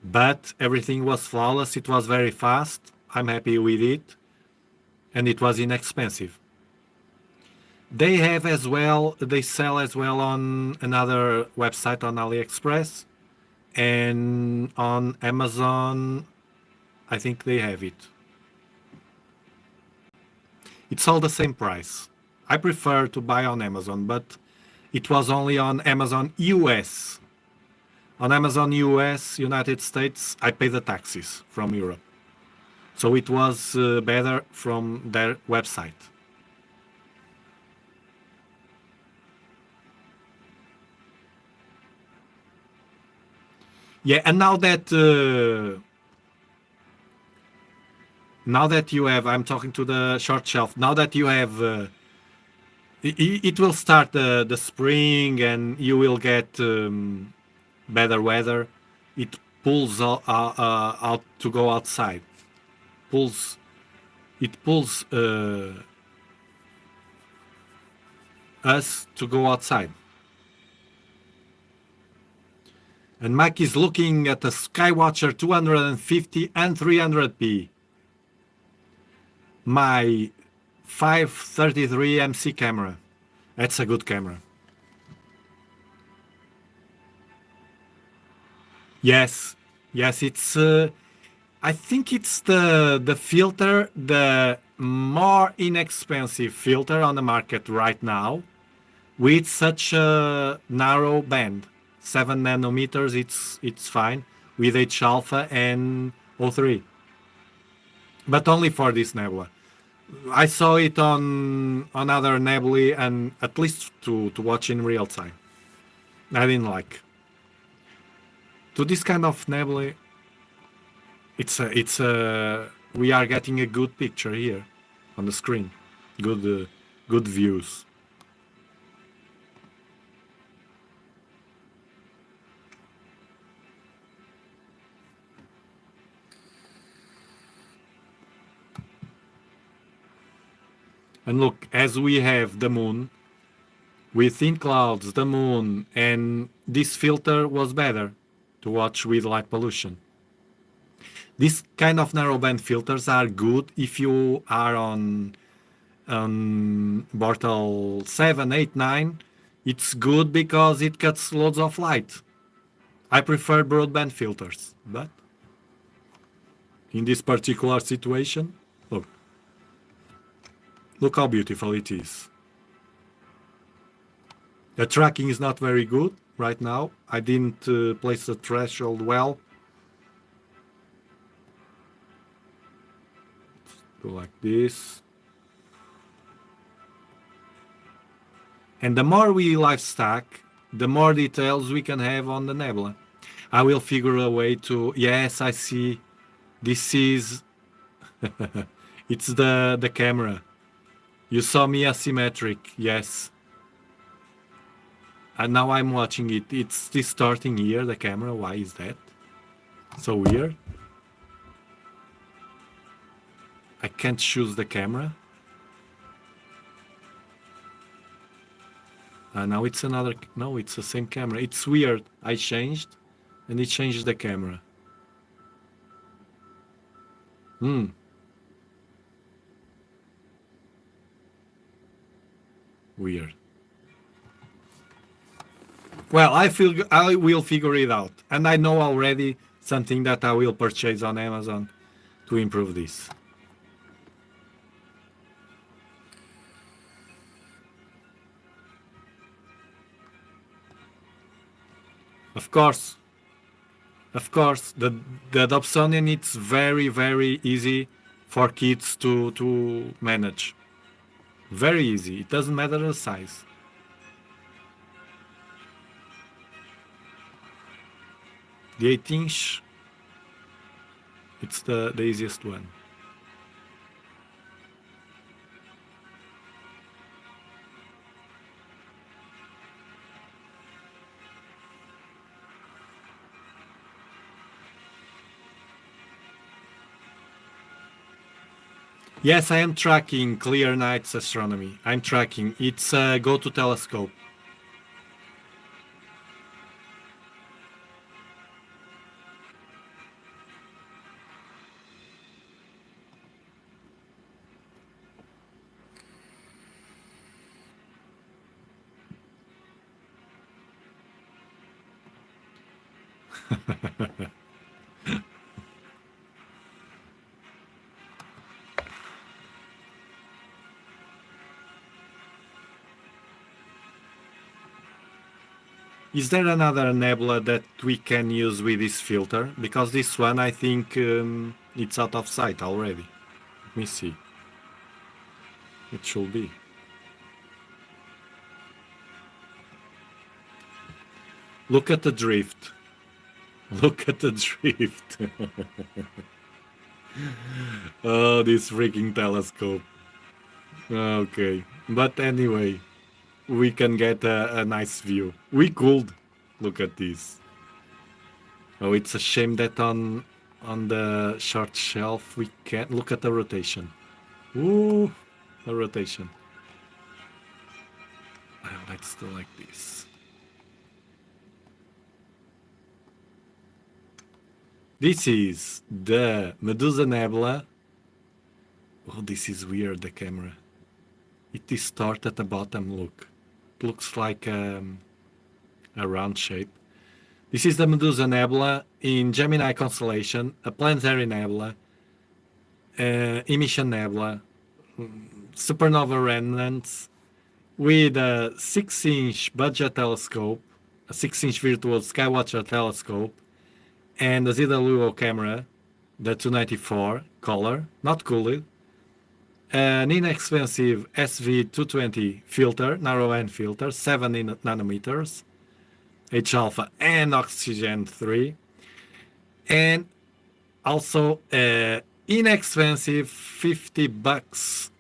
But everything was flawless. It was very fast. I'm happy with it. And it was inexpensive. They have as well, they sell as well on another website on AliExpress. And on Amazon, I think they have it. It's all the same price. I prefer to buy on Amazon, but it was only on Amazon US. On Amazon US, United States, I pay the taxes from Europe. So it was better from their website. Yeah, and now that you have, I'm talking to the short shelf, now that you have It will start the spring, and you will get better weather. It pulls out to go outside. Pulls it pulls us to go outside. And Mike is looking at a Skywatcher 250 and 300p. My 533 MC camera. That's a good camera. Yes, it's. I think it's the filter, the more inexpensive filter on the market right now, with such a narrow band. 7 nanometers, it's fine with H alpha and O3, but only for this nebula. I saw it on other nebulae, and at least to watch in real time. I didn't like. To this kind of nebulae, it's a we are getting a good picture here on the screen. Good views. And look, as we have the moon, with thin clouds, the moon, and this filter was better to watch with light pollution. This kind of narrowband filters are good if you are on Bortle 7, 8, 9. It's good because it cuts loads of light. I prefer broadband filters, but in this particular situation, look how beautiful it is. The tracking is not very good right now. I didn't place the threshold well. Do like this. And the more we live stack, the more details we can have on the nebula. I will figure a way to... Yes, I see. This is... It's the camera. You saw me asymmetric, yes. And now I'm watching it. It's distorting here, the camera. Why is that? So weird. I can't choose the camera. Now it's another... No, it's the same camera. It's weird. I changed, and it changed the camera. Weird. Well, I will figure it out. And I know already something that I will purchase on Amazon to improve this. Of course, the Dobsonian, it's very, very easy for kids to manage. Very easy. It doesn't matter the size. The 8-inch, it's the easiest one. Yes, I am tracking Clear Night's astronomy. I'm tracking. It's a go-to telescope. Is there another nebula that we can use with this filter? Because this one, I think it's out of sight already. Let me see. It should be. Look at the drift. Look at the drift. Oh, this freaking telescope. Okay. But anyway, we can get a nice view. We could look at this. Oh, it's a shame that on the short shelf we can't look at the rotation. Ooh, the rotation. Let's do like this. This is the Medusa Nebula. Oh, this is weird, the camera. It distorts at the bottom, look. It looks like a round shape. This is the Medusa Nebula in Gemini constellation, a planetary nebula, emission nebula, supernova remnants, with a 6-inch budget telescope, a 6-inch virtual Skywatcher telescope, and a ZWO camera, the 294 color, not cooled, an inexpensive SV220 filter, narrow end filter, 7 nanometers, H alpha and oxygen 3, and also inexpensive $50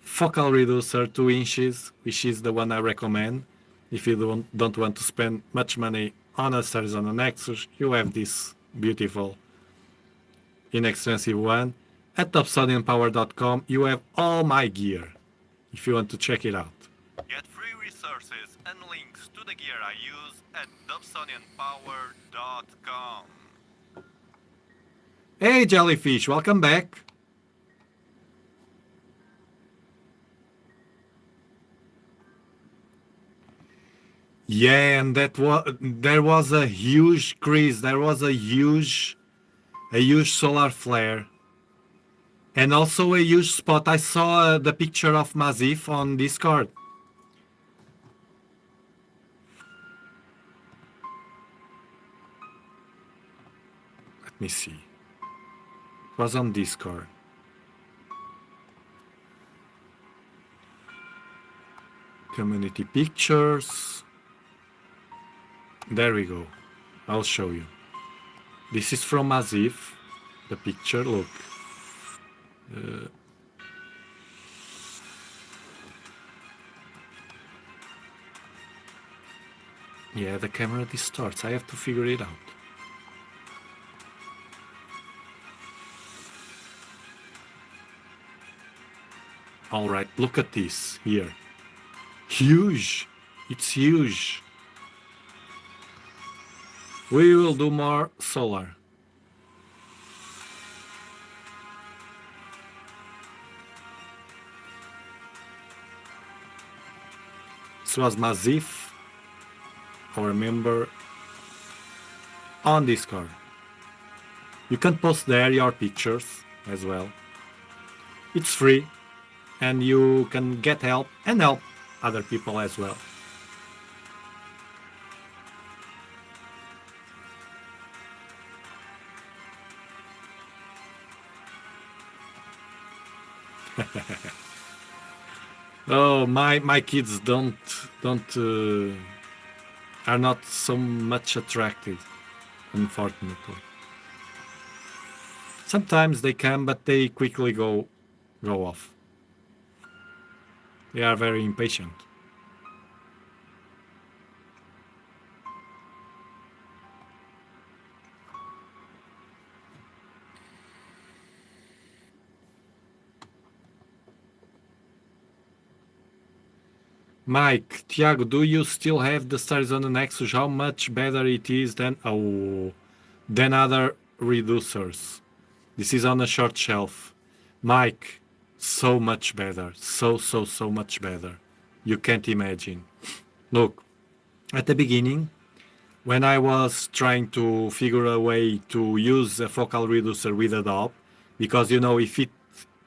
focal reducer 2 inches, which is the one I recommend. If you don't want to spend much money on a series on a Nexus, you have this beautiful inexpensive one. At Dobsonianpower.com you have all my gear if you want to check it out. Get free resources and links to the gear I use at Dobsonianpower.com. Hey Jellyfish, welcome back. Yeah, and there was a huge crease. There was a huge solar flare, and also a huge spot. I saw the picture of Mazif on Discord. Let me see. It was on Discord. Community pictures. There we go. I'll show you. This is from Mazif. The picture, look. Yeah, the camera distorts. I have to figure it out. All right, look at this here. Huge. It's huge. We will do more solar. This was Mazif, our member on Discord. You can post there your pictures as well. It's free and you can get help and help other people as well. Oh, my kids are not so much attracted, unfortunately. Sometimes they can, but they quickly go off. They are very impatient. Mike, Tiago, do you still have the stars on the Nexus? How much better it is than other reducers? This is on a short shelf. Mike, so much better. So much better. You can't imagine. Look, at the beginning, when I was trying to figure a way to use a focal reducer with a DOP, because you know, if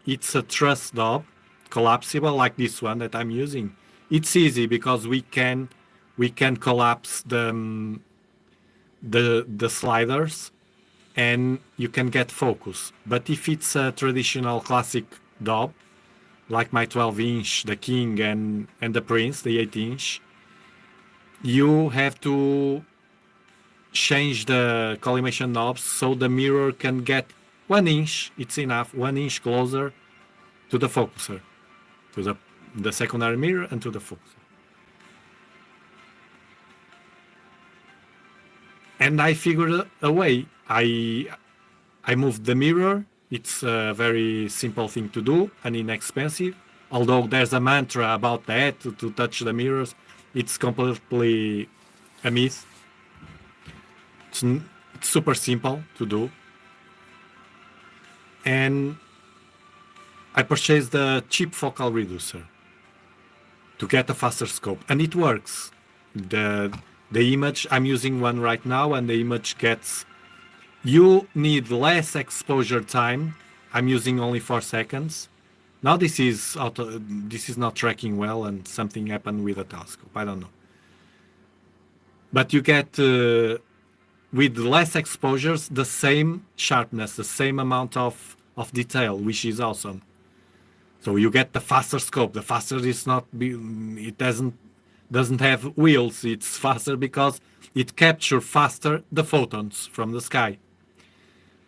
it's a truss DOP, collapsible like this one that I'm using, it's easy because we can collapse the sliders and you can get focus. But if it's a traditional classic DOP, like my 12-inch, the King and the Prince, the 8-inch, you have to change the collimation knobs so the mirror can get 1 inch, it's enough, 1 inch closer to the focuser, to the secondary mirror and to the focuser. And I figured a way. I moved the mirror. It's a very simple thing to do and inexpensive. Although there's a mantra about that to touch the mirrors, it's completely a myth. It's super simple to do. And I purchased the cheap focal reducer to get a faster scope, and it works. The image, I'm using one right now, and the image gets, you need less exposure time. I'm using only 4 seconds. Now this is not tracking well, and something happened with the telescope. I don't know. But you get with less exposures the same sharpness, the same amount of detail, which is awesome. So you get the faster scope. The faster is not, it doesn't have wheels. It's faster because it captures faster the photons from the sky.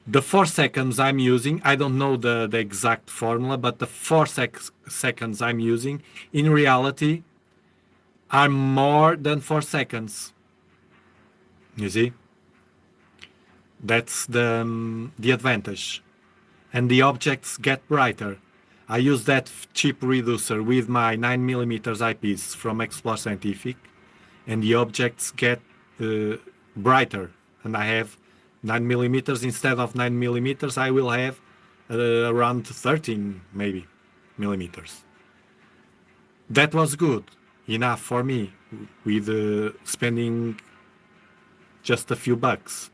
The 4 seconds I'm using, I don't know the exact formula, but the 4 seconds I'm using in reality are more than 4 seconds. You see? That's the advantage. And the objects get brighter. I use that cheap reducer with my 9mm eyepiece from Explore Scientific, and the objects get brighter. And I have 9mm instead of 9mm. I will have around 13 maybe millimeters. That was good enough for me with spending just a few bucks.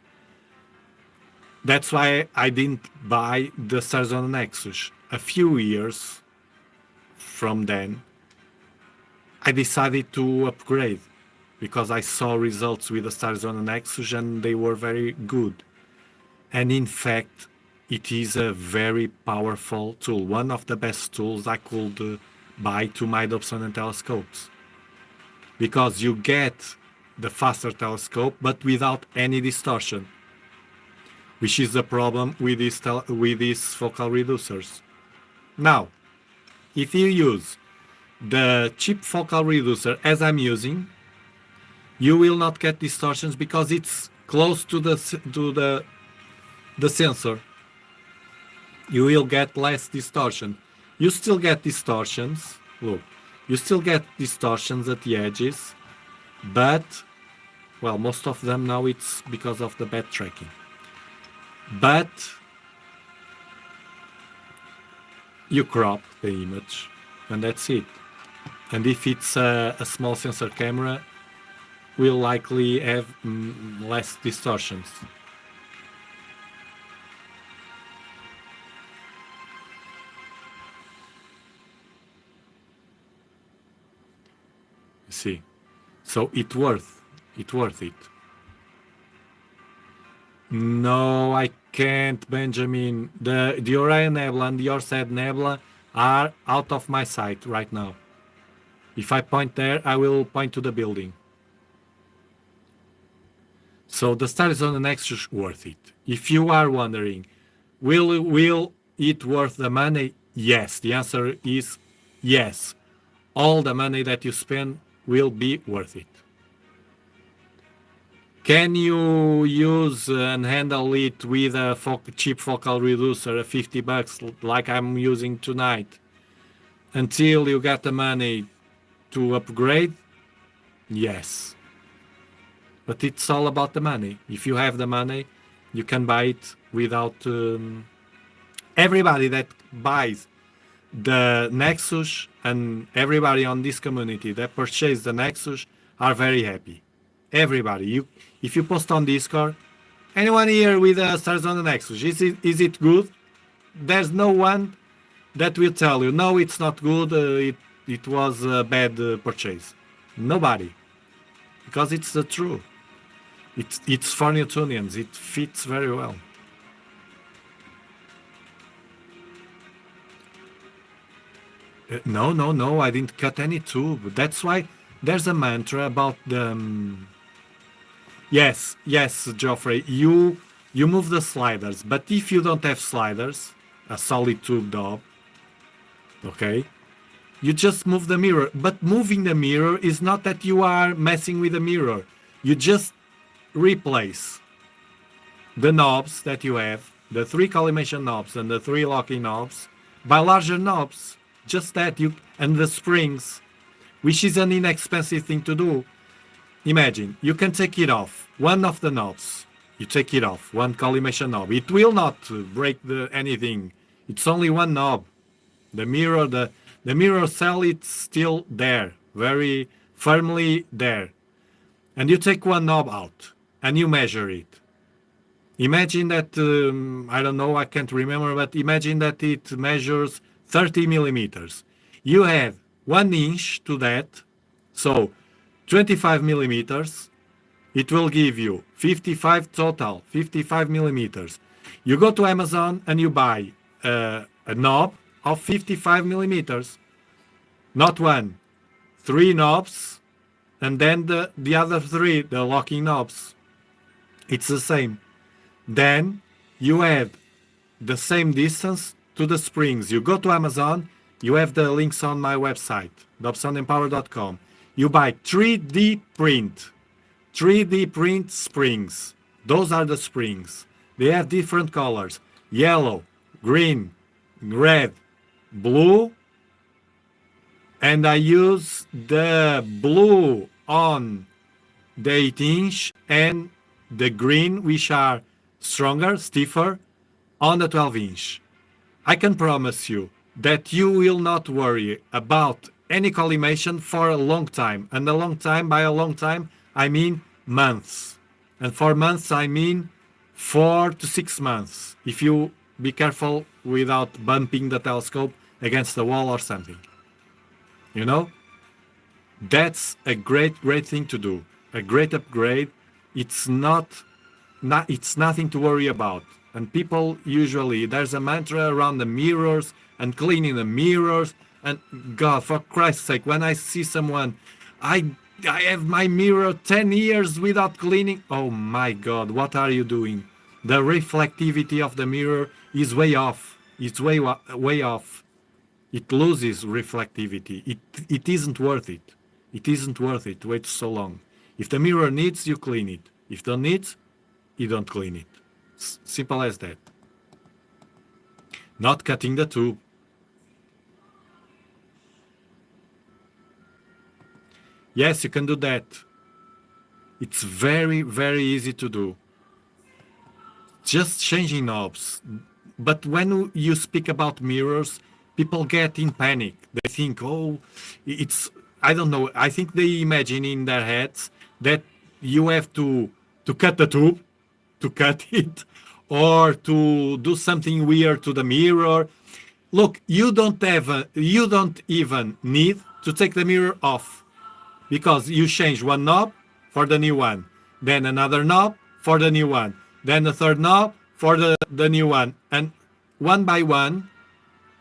That's why I didn't buy the Stars on the Nexus. A few years from then, I decided to upgrade because I saw results with the Stars on the Nexus and they were very good. And in fact, it is a very powerful tool, one of the best tools I could buy to my Dobsonian telescopes. Because you get the faster telescope, but without any distortion, which is the problem with these focal reducers. Now, if you use the cheap focal reducer as I'm using, you will not get distortions because it's close to the sensor. You will get less distortion. You still get distortions. Look, you still get distortions at the edges, but, well, most of them now it's because of the bad tracking. But you crop the image and that's it. And if it's a small sensor camera, will likely have less distortions. See, so it's worth it. No, I can't, Benjamin. The Orion Nebula and the Orsed Nebula are out of my sight right now. If I point there, I will point to the building. So the Stars on the Nexus worth it. If you are wondering, will it worth the money? Yes, the answer is yes. All the money that you spend will be worth it. Can you use and handle it with a cheap focal reducer, $50 like I'm using tonight, until you get the money to upgrade? Yes. But it's all about the money. If you have the money, you can buy it without... everybody that buys the Nexus and everybody on this community that purchased the Nexus are very happy. Everybody. If you post on Discord, anyone here with Stars on the Nexus, is it good? There's no one that will tell you, no, it's not good, it was a bad purchase. Nobody. Because it's the truth. It's for Newtonians. It fits very well. No, I didn't cut any tube. That's why there's a mantra about the... Yes, Geoffrey, you move the sliders, but if you don't have sliders, a solid tube Dob, okay, you just move the mirror. But moving the mirror is not that you are messing with the mirror. You just replace the knobs that you have, the 3 collimation knobs and the 3 locking knobs, by larger knobs. Just that. And the springs, which is an inexpensive thing to do. Imagine, you can take it off, one of the knobs. You take it off, one collimation knob. It will not break anything. It's only one knob. The mirror cell, it's still there, very firmly there. And you take one knob out and you measure it. Imagine that, I don't know, I can't remember, but imagine that it measures 30 millimeters. You have 1 inch to that, so 25 millimeters. It will give you 55 total, 55 millimeters. You go to Amazon and you buy a knob of 55 millimeters. Not one, 3 knobs, and then the other 3, the locking knobs. It's the same. Then you add the same distance to the springs. You go to Amazon, you have the links on my website, dobsonianpower.com. You buy 3D print springs. Those are the springs. They have different colors: yellow, green, red, blue. And I use the blue on the 8-inch and the green, which are stronger, stiffer, on the 12-inch. I can promise you that you will not worry about any collimation for a long time. And a long time, by a long time, I mean months. And for months, I mean 4 to 6 months. If you be careful without bumping the telescope against the wall or something. You know? That's a great thing to do. A great upgrade. It's nothing to worry about. And people usually, there's a mantra around the mirrors and cleaning the mirrors. And God, for Christ's sake, when I see someone, I have my mirror 10 years without cleaning. Oh my God, what are you doing? The reflectivity of the mirror is way off. It's way off. It loses reflectivity. It isn't worth it. It isn't worth it to wait so long. If the mirror needs, you clean it. If don't needs, you don't clean it. Simple as that. Not cutting the tube. Yes, you can do that. It's very easy to do. Just changing knobs. But when you speak about mirrors, people get in panic. They think, oh, it's, I don't know. I think they imagine in their heads that you have to cut the tube, to cut it, or to do something weird to the mirror. Look, you don't even need to take the mirror off, because you change one knob for the new one, then another knob for the new one, then the third knob for the new one, and one by one,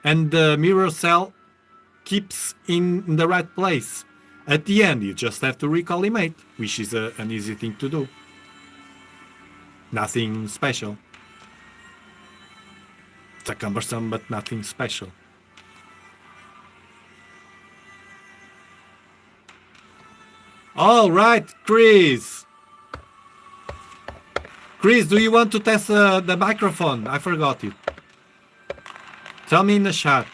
and the mirror cell keeps in the right place. At the end, you just have to recollimate, which is an easy thing to do. Nothing special. It's a cumbersome, but nothing special. All right, Chris. Chris, do you want to test the microphone? I forgot it. Tell me in the chat.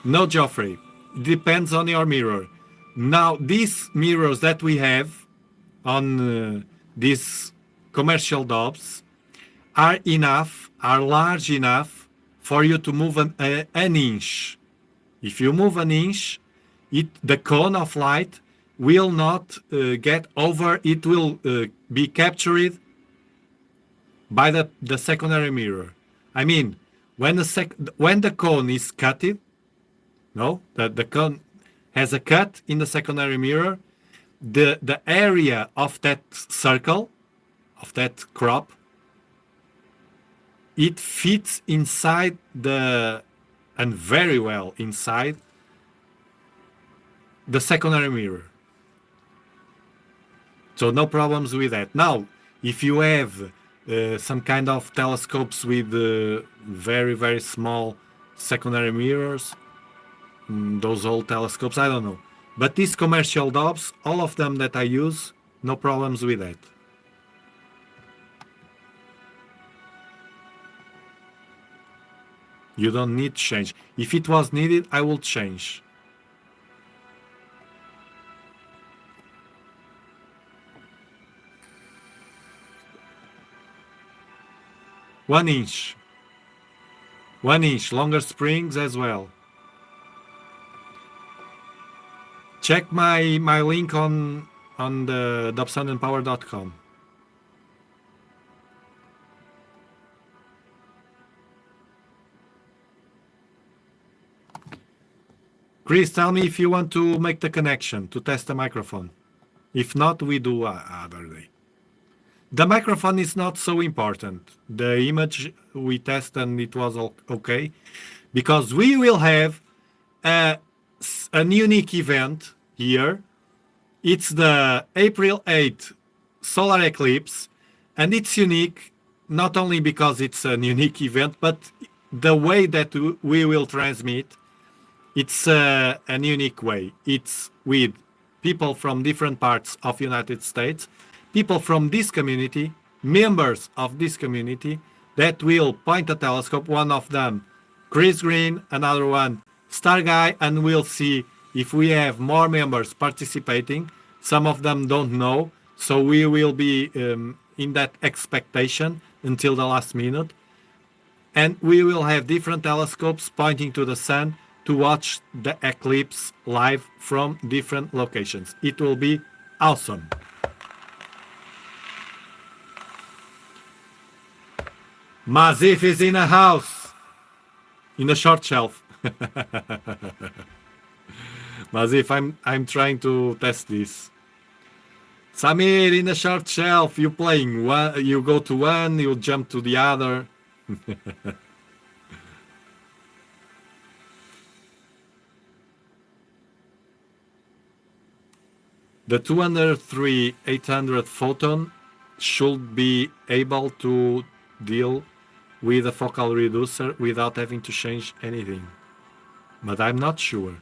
No, Geoffrey. It depends on your mirror. Now, these mirrors that we have on these commercial Dobs are large enough for you to move an inch. If you move an inch, the cone of light will not get over. It will be captured by the secondary mirror. I mean, when the cone is cutted, the cone has a cut in the secondary mirror, the area of that circle, of that crop, it fits inside and very well inside the secondary mirror. So no problems with that. Now, if you have some kind of telescopes with very small secondary mirrors, those old telescopes, I don't know. But these commercial Dobs, all of them that I use, no problems with that. You don't need change. If it was needed, I will change. One inch, longer springs as well. Check my link on the dobsonianpower.com. Chris, tell me if you want to make the connection to test the microphone. If not, we do other day. The microphone is not so important. The image we test and it was okay, because we will have an unique event here. It's the April 8th solar eclipse, and it's unique not only because it's a unique event, but the way that we will transmit. It's an unique way. It's with people from different parts of United States, people from this community, members of this community that will point a telescope, one of them Chris Green, another one Star Guy, and we'll see if we have more members participating. Some of them don't know, so we will be in that expectation until the last minute. And we will have different telescopes pointing to the sun to watch the eclipse live from different locations. It will be awesome. Mazif is in a house, in a short shelf. Mazif, I'm trying to test this. Samir, in a short shelf, you playing one, you go to one, you jump to the other. The 203-800 photon should be able to deal with a focal reducer without having to change anything, but I'm not sure.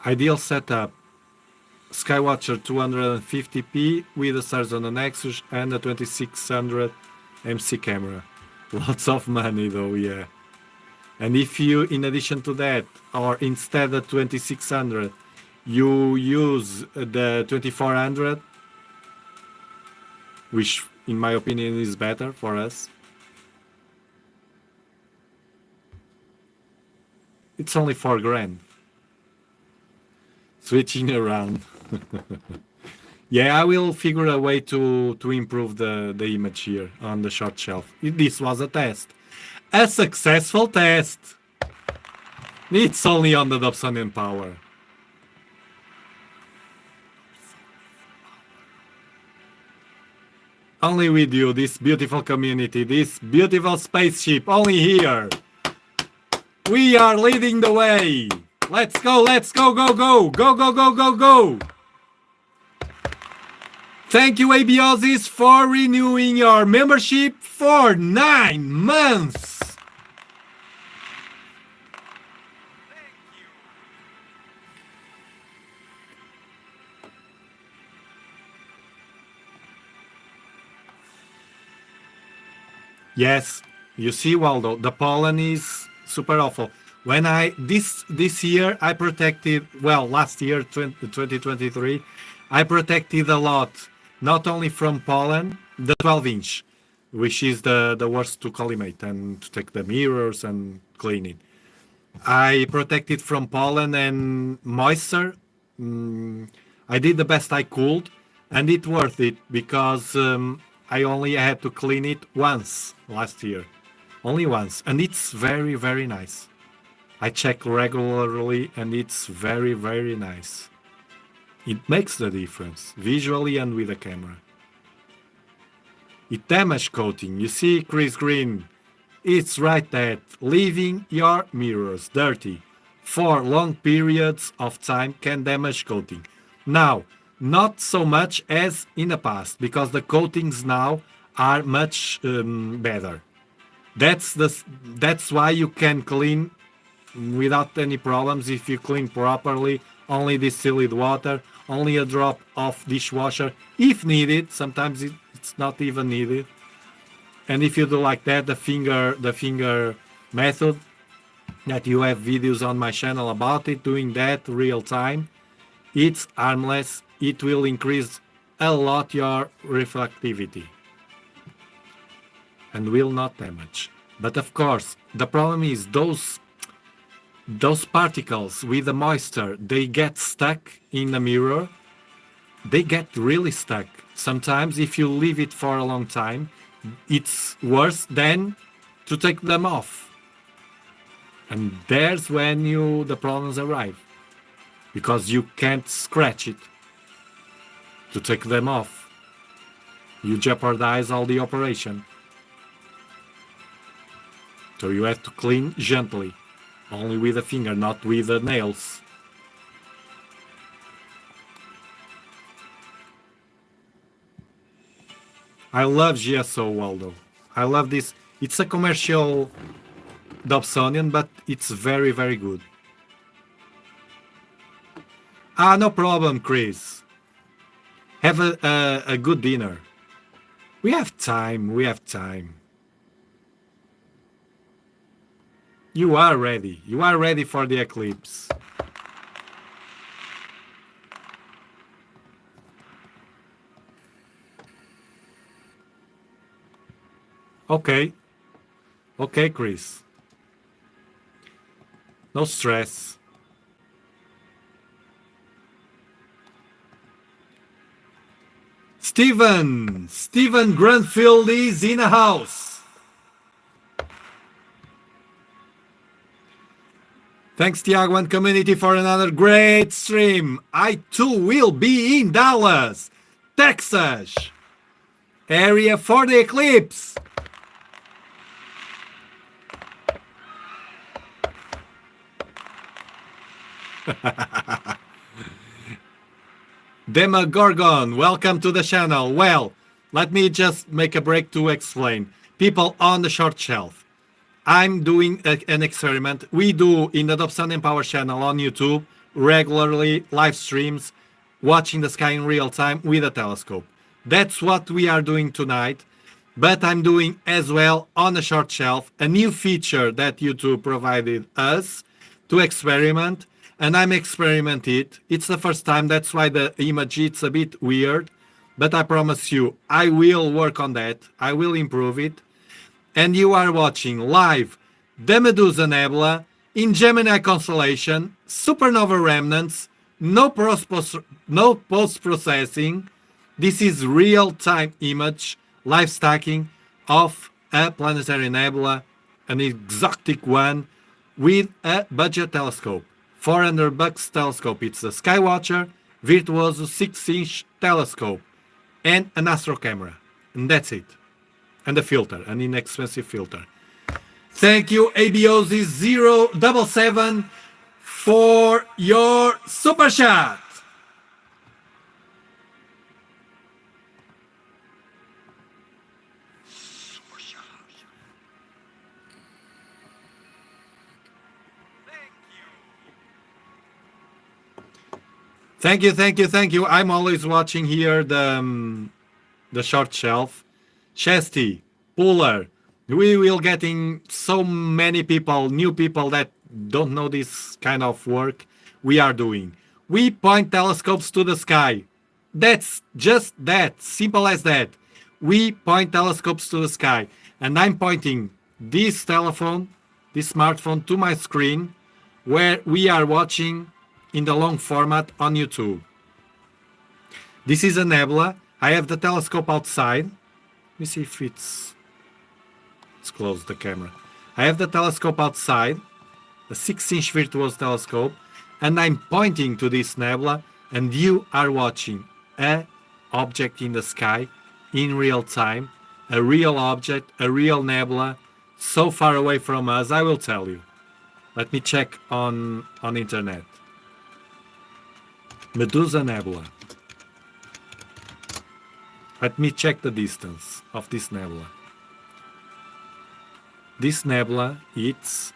Ideal setup: Skywatcher 250p with a stars on the Nexus and a 2600 MC camera. Lots of money though, yeah. And if you, in addition to that, or instead of 2600, you use the 2400, which in my opinion is better for us. It's only 4 grand. Switching around. Yeah, I will figure a way to improve the image here on the short shelf. This was a test. A successful test. It's only on the Dobsonian Power. Only with you, this beautiful community, this beautiful spaceship, only here. We are leading the way. Let's go, go, go, go, go, go, go, go, go. Thank you, Abiosis, for renewing your membership for 9 months. Yes, you see, Waldo, the pollen is super awful. When this year I protected, well, last year, 2023, I protected a lot. Not only from pollen, the 12-inch, which is the worst to collimate and to take the mirrors and clean it. I protected from pollen and moisture. I did the best I could, and it worth it because I only had to clean it once last year. Only once. And it's very, very nice. I check regularly and it's very, very nice. It makes the difference, visually and with the camera. It damage coating. You see, Chris Green, it's right that leaving your mirrors dirty for long periods of time can damage coating. Now, Not so much as in the past, because the coatings now are much better. That's why you can clean without any problems if you clean properly. Only distilled water, only a drop of dishwasher if needed. Sometimes it's not even needed. And if you do like that, the finger method, that you have videos on my channel about it, doing that real time, it's harmless. It will increase a lot your reflectivity and will not damage. But of course, the problem is those particles with the moisture, they get stuck in the mirror. They get really stuck. Sometimes if you leave it for a long time, it's worse than to take them off. And there's when the problems arrive, because you can't scratch it to take them off. You jeopardize all the operation. So you have to clean gently, only with a finger, not with the nails. I love GSO, Waldo. I love this. It's a commercial Dobsonian, but it's very, very good. No problem, Chris. Have a good dinner. We have time. We have time. You are ready. You are ready for the eclipse. Okay. Okay, Chris. No stress. Steven Grunfield is in a house. Thanks, Tiago and community, for another great stream. I too will be in Dallas, Texas, area for the eclipse. Demogorgon, welcome to the channel. Well, let me just make a break to explain. People on the short shelf, I'm doing an experiment. We do in the Dobsonian Power channel on YouTube regularly live streams, watching the sky in real time with a telescope. That's what we are doing tonight. But I'm doing as well on the short shelf a new feature that YouTube provided us to experiment. And I'm experimenting it. It's the first time, that's why the image it's a bit weird. But I promise you, I will work on that. I will improve it. And you are watching live the Medusa Nebula in Gemini constellation, supernova remnants, no post-processing. This is real-time image, live stacking of a planetary nebula, an exotic one, with a budget telescope. $400 telescope. It's a Skywatcher Virtuoso 6-inch telescope and an astro camera. And that's it. And a filter, an inexpensive filter. Thank you, ABOZ077, for your super chat. Thank you. I'm always watching here the short shelf. Chesty, Puller, we will getting so many people, new people that don't know this kind of work we are doing. We point telescopes to the sky. That's just that, simple as that. We point telescopes to the sky, and I'm pointing this telephone, this smartphone, to my screen where we are watching in the long format on YouTube. This is a nebula. I have the telescope outside. Let me see if let's close the camera. I have the telescope outside, a 6-inch Virtuoso telescope, and I'm pointing to this nebula, and you are watching an object in the sky in real time, a real object, a real nebula, so far away from us, I will tell you. Let me check on internet. Medusa Nebula. Let me check the distance of this nebula. This nebula, it's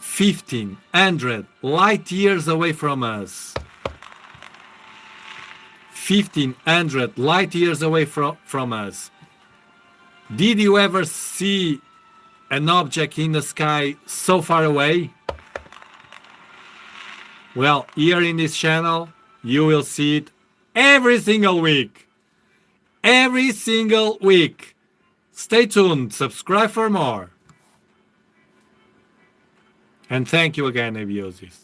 1,500 light years away from us. 1,500 light years away from us. Did you ever see an object in the sky so far away? Well, here in this channel, you will see it every single week. Every single week. Stay tuned, subscribe for more. And thank you again, Abiosis.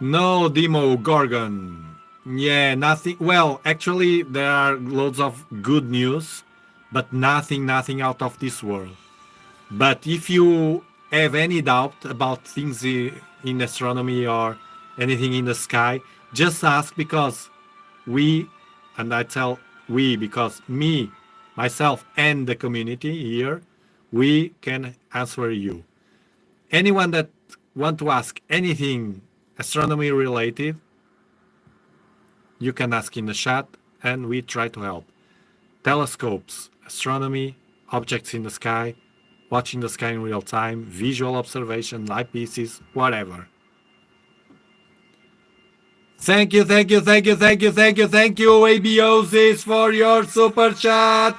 No, Demo Gorgon. Yeah, nothing. Well, actually, there are loads of good news, but nothing out of this world. But if you have any doubt about things in astronomy or anything in the sky, just ask, because we, and I tell we because me, myself, and the community here, we can answer you. Anyone that want to ask anything astronomy related, you can ask in the chat and we try to help. Telescopes, astronomy, objects in the sky, watching the sky in real time, visual observation, eyepieces, whatever. Thank you, Abiosis, for your super chat.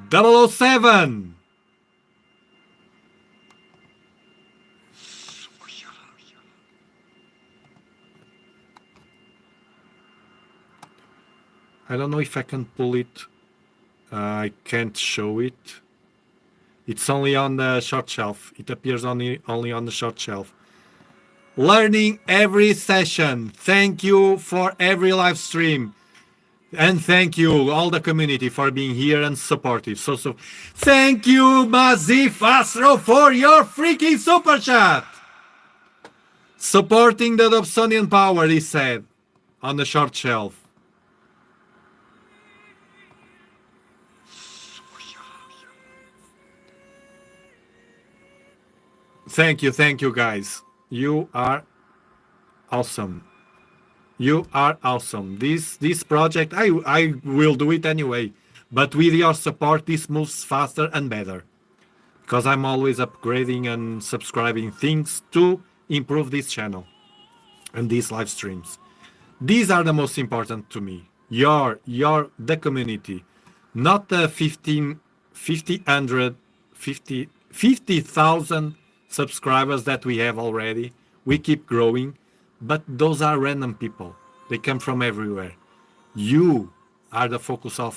007. I don't know if I can pull it. I can't show it. It's only on the short shelf. It appears only on the short shelf. Learning every session. Thank you for every live stream. And thank you, all the community, for being here and supportive. So thank you, Mazif Astro, for your freaking super chat. Supporting the Dobsonian power, he said, on the short shelf. Thank you, guys. You are awesome. You are awesome. This project, I will do it anyway. But with your support, this moves faster and better. Because I'm always upgrading and subscribing things to improve this channel and these live streams. These are the most important to me. The community. Not the 50,000 subscribers that we have already. We keep growing, but those are random people. They come from everywhere. You are the focus of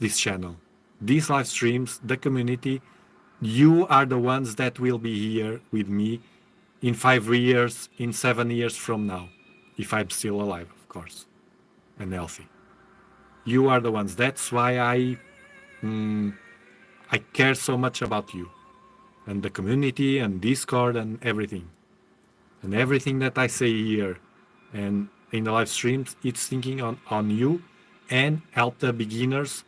this channel. These live streams, the community, you are the ones that will be here with me in 5 years, in 7 years from now, if I'm still alive, of course, and healthy. You are the ones. That's why I care so much about you and the community and Discord and everything. And everything that I say here and in the live streams, it's thinking on you and help the beginners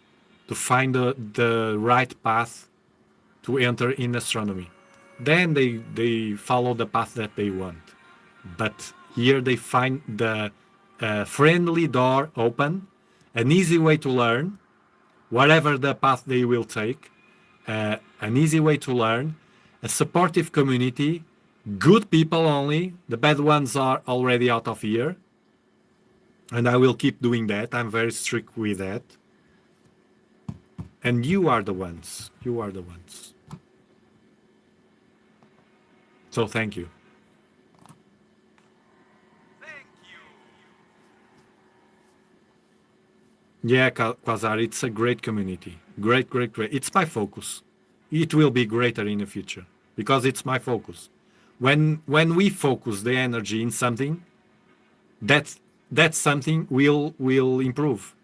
to find the right path to enter in astronomy. Then they follow the path that they want. But here they find the friendly door open, an easy way to learn, whatever the path they will take, an easy way to learn, a supportive community, good people only. The bad ones are already out of here. And I will keep doing that. I'm very strict with that. And you are the ones. You are the ones. So thank you. Thank you. Yeah, Quasar, it's a great community. Great. It's my focus. It will be greater in the future because it's my focus. When we focus the energy in something, that something will improve.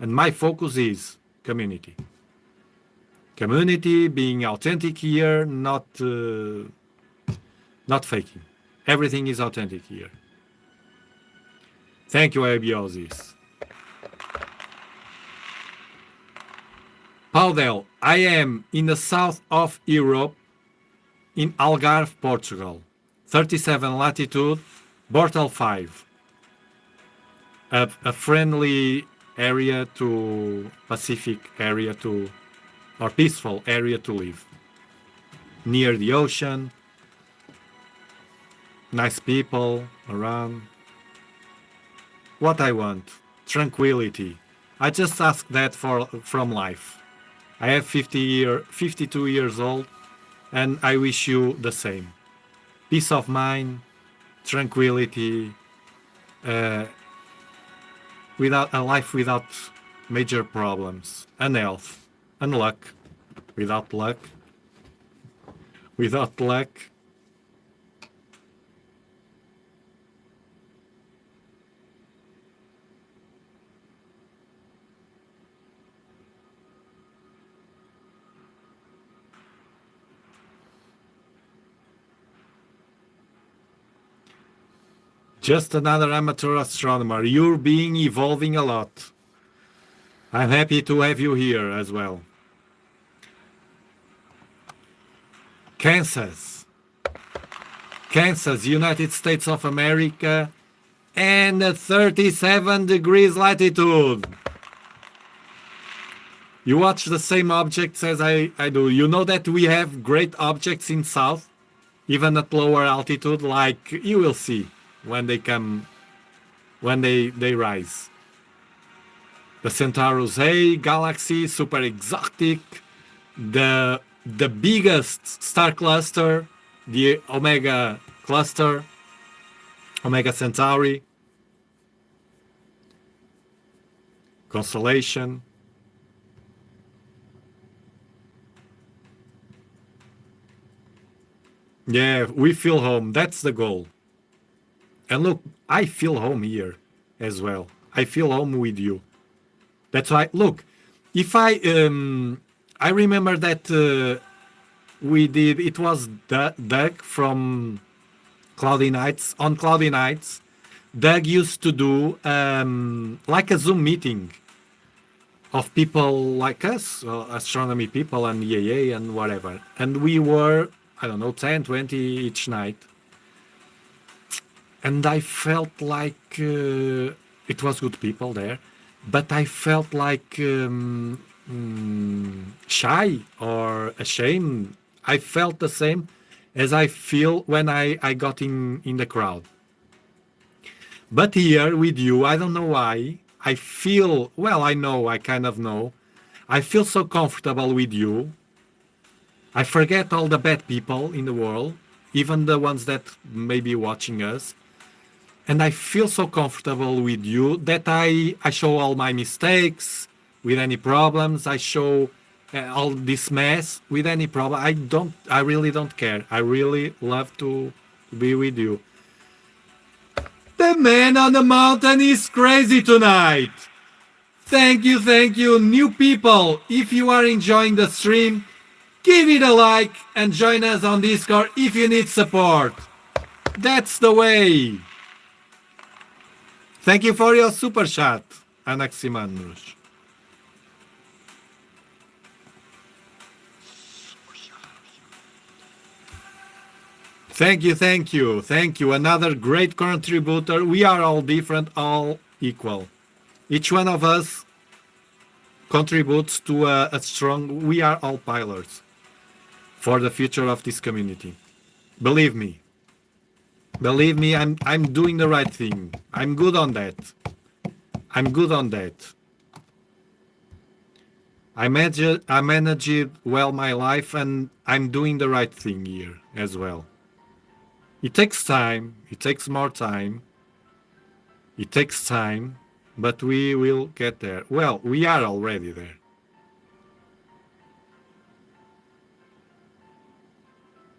And my focus is community. Community, being authentic here, not faking. Everything is authentic here. Thank you, Abiosis. Paudel, I am in the south of Europe in Algarve, Portugal. 37 latitude, Bortal 5. A friendly area to Pacific area to, or peaceful area to live. Near the ocean, nice people around. What I want, tranquility. I just ask that from life. I have 52 years old, and I wish you the same. Peace of mind, tranquility, without a life without major problems, and health, and luck. Without luck, just another amateur astronomer. You're evolving a lot. I'm happy to have you here as well. Kansas, United States of America, and 37 degrees latitude. You watch the same objects as I do. You know that we have great objects in south, even at lower altitude, like you will see when they come, when they rise. The Centaurus A galaxy, super exotic, the biggest star cluster, the Omega cluster, Omega Centauri, constellation. Yeah, we feel home. That's the goal. And look, I feel home here as well. I feel home with you. That's why, look, if I remember that we did, it was Doug from Cloudy Nights. On Cloudy Nights, Doug used to do like a Zoom meeting of people like us, astronomy people and EAA and whatever. And we were, I don't know, 10, 20 each night. And I felt like it was good people there, but I felt like shy or ashamed. I felt the same as I feel when I got in the crowd. But here with you, I don't know why, I feel, well, I kind of know, I feel so comfortable with you. I forget all the bad people in the world, even the ones that may be watching us. And I feel so comfortable with you that I show all my mistakes with any problems. I show all this mess with any problem. I really don't care. I really love to be with you. The man on the mountain is crazy tonight. Thank you. New people, if you are enjoying the stream, give it a like and join us on Discord if you need support. That's the way. Thank you for your super chat, Anaximandros. Thank you. Another great contributor. We are all different, all equal. Each one of us contributes to a strong, we are all pilots for the future of this community. Believe me, I'm doing the right thing. I'm good on that. I manage well my life, and I'm doing the right thing here as well. It takes time. It takes more time. It takes time, but we will get there. Well, we are already there.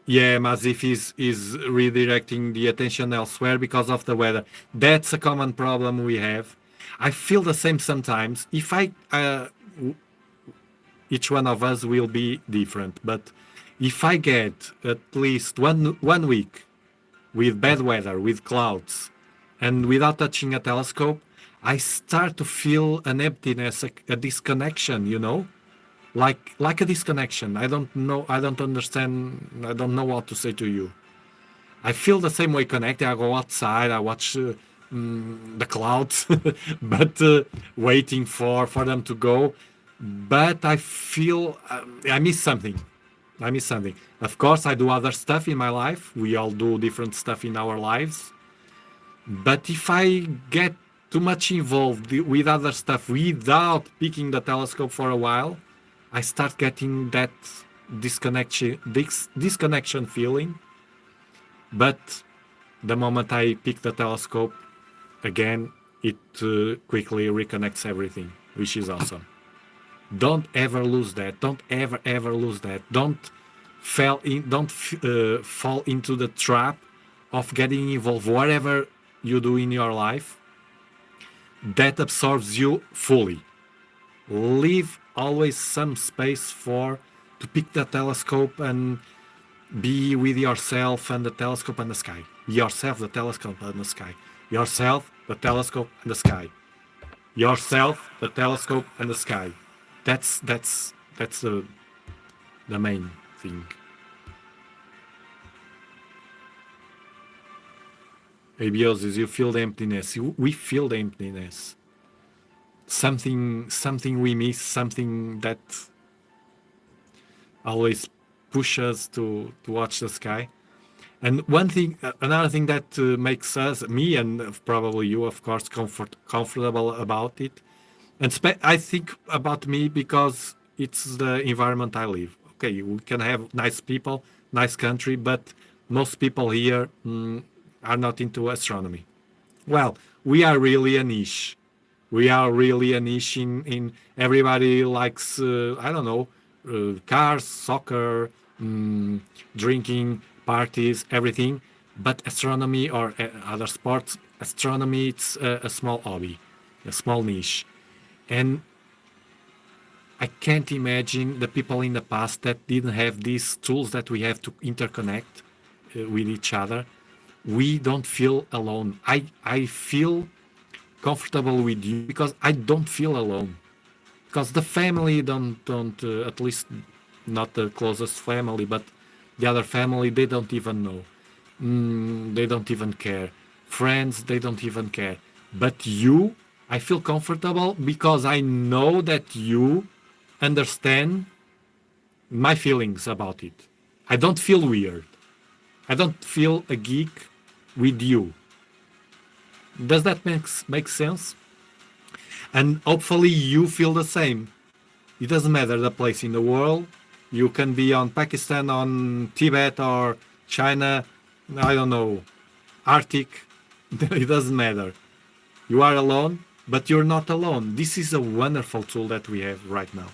Yeah, Mazif is redirecting the attention elsewhere because of the weather. That's a common problem we have. I feel the same sometimes. If each one of us will be different, but if I get at least one week with bad weather, with clouds, and without touching a telescope, I start to feel an emptiness, a disconnection, you know? like a disconnection. I don't know. I don't understand. I don't know what to say to you. I feel the same way connected. I go outside. I watch the clouds, but waiting for them to go. But I feel I miss something. I miss something. Of course, I do other stuff in my life. We all do different stuff in our lives. But if I get too much involved with other stuff without picking the telescope for a while, I start getting that disconnection feeling. But the moment I pick the telescope again, it quickly reconnects everything, which is awesome. Don't ever lose that. Don't ever lose that. Don't fall into the trap of getting involved whatever you do in your life that absorbs you fully. Leave always some space to pick the telescope and be with yourself and the telescope and the sky. Yourself, the telescope and the sky. Yourself, the telescope and the sky. Yourself, the telescope and the sky. That's the main thing. Abiosis, you feel the emptiness. We feel the emptiness. Something we miss, something that always pushes to watch the sky. And another thing that makes me and probably you, of course, comfortable about it. And I think about me because it's the environment I live. Okay, we can have nice people, nice country, but most people here are not into astronomy. Well, we are really a niche. We are really a niche in everybody likes, I don't know, cars, soccer, drinking, parties, everything. But astronomy or other sports, astronomy, it's a small hobby, a small niche. And I can't imagine the people in the past that didn't have these tools that we have to interconnect with each other. We don't feel alone. I feel comfortable with you because I don't feel alone. Because the family don't at least not the closest family, but the other family, they don't even know. They don't even care. Friends, they don't even care. But you, I feel comfortable because I know that you understand my feelings about it. I don't feel weird. I don't feel a geek with you. Does that make sense? And hopefully you feel the same. It doesn't matter the place in the world. You can be on Pakistan, on Tibet, or China, I don't know, Arctic. It doesn't matter. You are alone, but you're not alone. This is a wonderful tool that we have right now.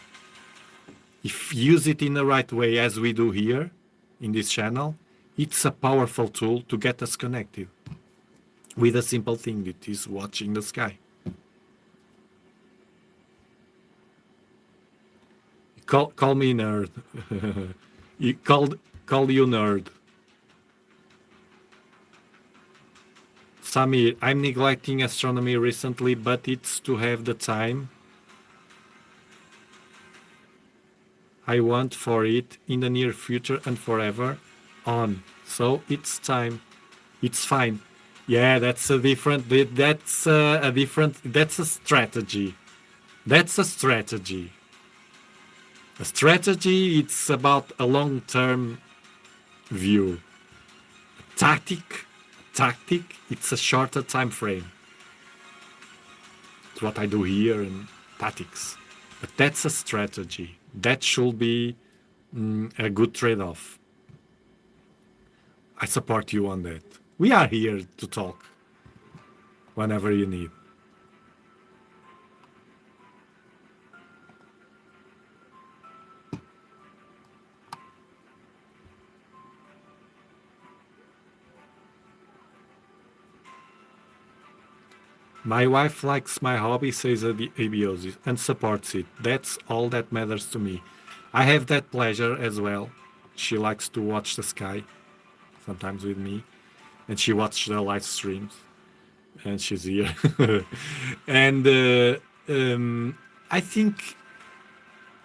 If you use it in the right way, as we do here in this channel, it's a powerful tool to get us connected with a simple thing. It is watching the sky. Call me nerd. Call you nerd. Samir, I'm neglecting astronomy recently, but it's to have the time I want for it in the near future and forever on. So it's time. It's fine. Yeah, that's a strategy. That's a strategy. A strategy, it's about a long-term view. Tactic, it's a shorter time frame. It's what I do here in tactics. But that's a strategy. That should be a good trade-off. I support you on that. We are here to talk whenever you need. My wife likes my hobby, says Abiosis, and supports it. That's all that matters to me. I have that pleasure as well. She likes to watch the sky, sometimes with me, and she watches the live streams, and she's here. And I think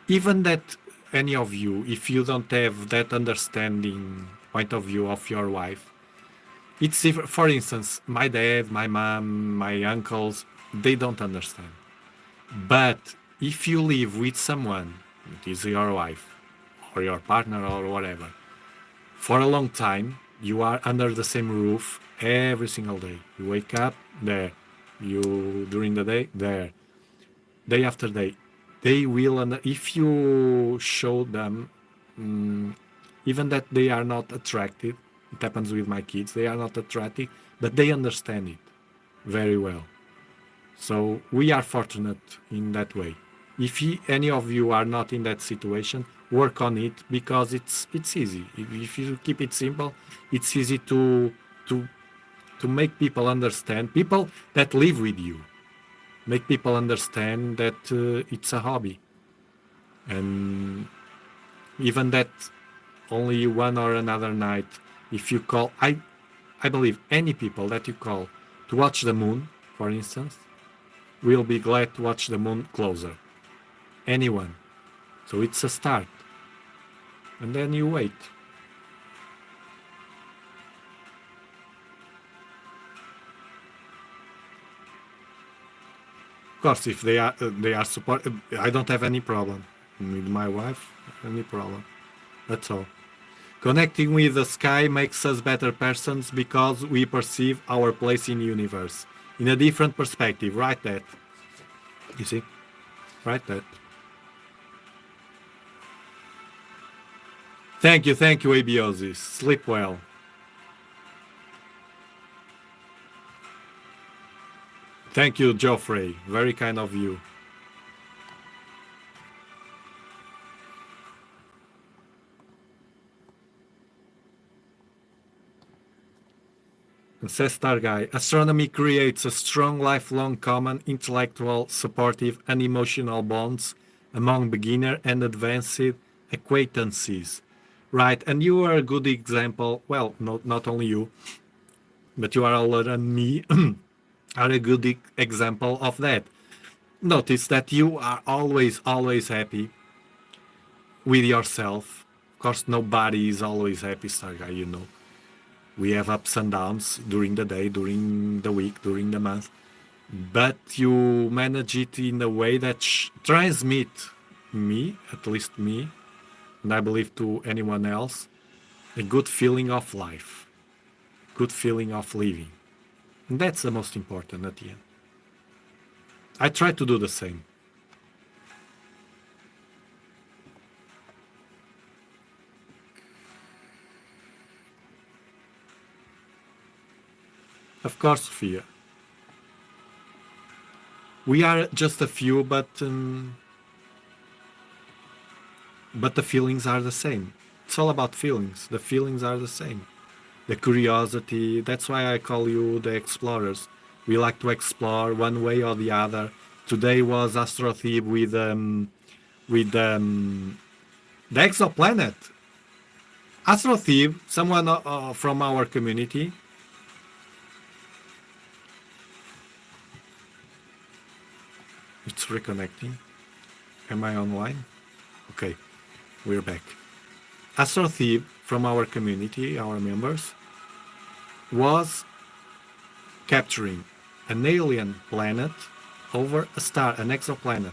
even that any of you, if you don't have that understanding point of view of your wife, it's for instance, my dad, my mom, my uncles, they don't understand. But if you live with someone, it is your wife or your partner or whatever, for a long time, you are under the same roof every single day. You wake up there, you during the day there, day after day. They will, and if you show them, even that they are not attracted, it happens with my kids, they are not attractive, but they understand it very well. So we are fortunate in that way. If any of you are not in that situation, work on it, because it's easy. If you keep it simple, it's easy to make people understand, people that live with you, make people understand that it's a hobby, and even that only one or another night, if you call, I believe any people that you call to watch the moon, for instance, will be glad to watch the moon closer. Anyone. So it's a start. And then you wait. Of course, if they are support, I don't have any problem with my wife. Any problem. That's all. Connecting with the sky makes us better persons because we perceive our place in the universe in a different perspective. Write that. You see? Write that. Thank you, Abiosis. Sleep well. Thank you, Geoffrey. Very kind of you. Says Star Guy, astronomy creates a strong, lifelong, common, intellectual, supportive, and emotional bonds among beginner and advanced acquaintances. Right, and you are a good example. Well, not only you, but you are older than me, are a good example of that. Notice that you are always happy with yourself. Of course, nobody is always happy, Star Guy, you know. We have ups and downs during the day, during the week, during the month. But you manage it in a way that transmit me, at least me, and I believe to anyone else, a good feeling of life, good feeling of living. And that's the most important at the end. I try to do the same. Of course, Sophia. We are just a few, but the feelings are the same. It's all about feelings. The feelings are the same. The curiosity, that's why I call you the explorers. We like to explore one way or the other. Today was Astrothebe with the exoplanet. Astrothebe, someone from our community. It's reconnecting. Am I online? Okay, we're back. Astrothebe from our community, our members, was capturing an alien planet over a star, an exoplanet.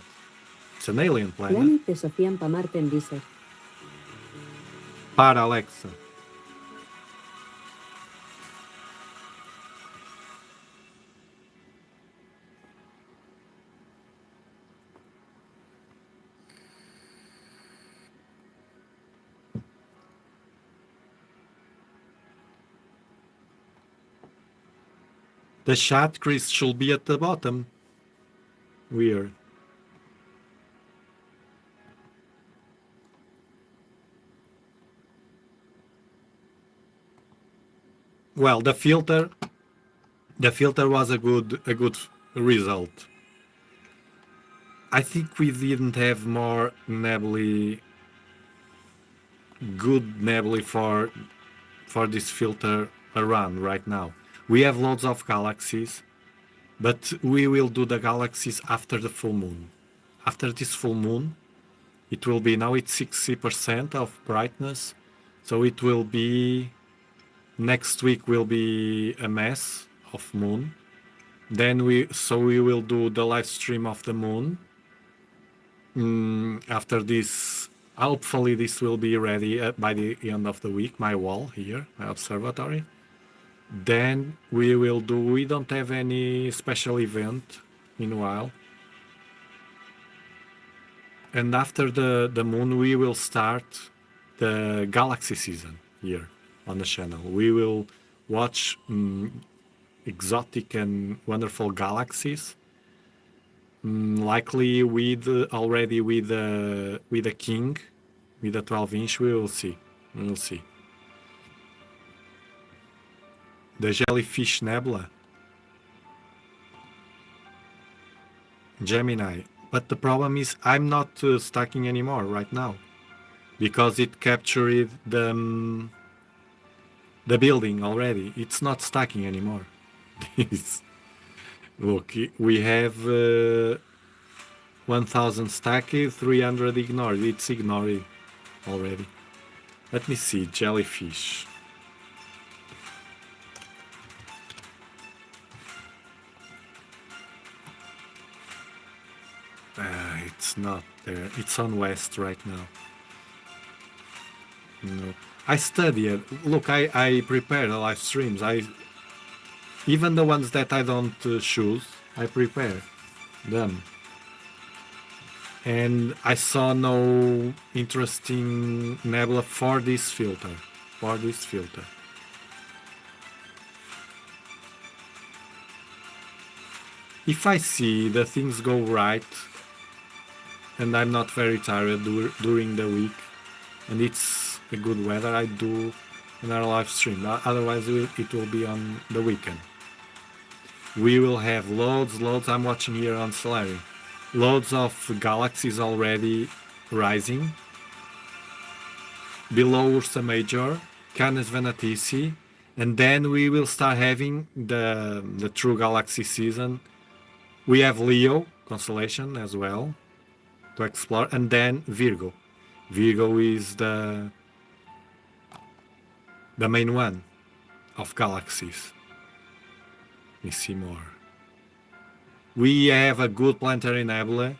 It's an alien planet. Planet Sofian pa Marten dice. Para Alexa. The chat, Chris, should be at the bottom. Weird. Well, the filter was a good result. I think we didn't have more nebulae, good nebulae for this filter around right now. We have loads of galaxies, but we will do the galaxies after the full moon. After this full moon, It will be, now it's 60% of brightness, so it will be, next week will be a mess of moon. Then we will do the live stream of the moon. After this, hopefully this will be ready by the end of the week, my wall here, my observatory. Then we don't have any special event meanwhile. And after the moon, we will start the galaxy season here on the channel. We will watch exotic and wonderful galaxies, likely already with a king, with a 12-inch. We will see. The jellyfish nebula, Gemini. But the problem is I'm not stacking anymore right now, because it captured the building already. It's not stacking anymore. Look, we have 1000 stacked, 300 ignored. It's ignored already. Let me see, jellyfish. It's not there. It's on west right now. No, I study it. Look, I prepare the live streams. Even the ones that I don't choose, I prepare them. And I saw no interesting nebula for this filter. If I see the things go right, and I'm not very tired during the week, and it's a good weather, I do another live stream. Otherwise, it will be on the weekend. We will have loads. I'm watching here on Solari. Loads of galaxies already rising. Below Ursa Major, Canis Venatici, and then we will start having the true galaxy season. We have Leo constellation as well to explore, and then Virgo. Virgo is the main one of galaxies. Let me see more. We have a good planetary nebula,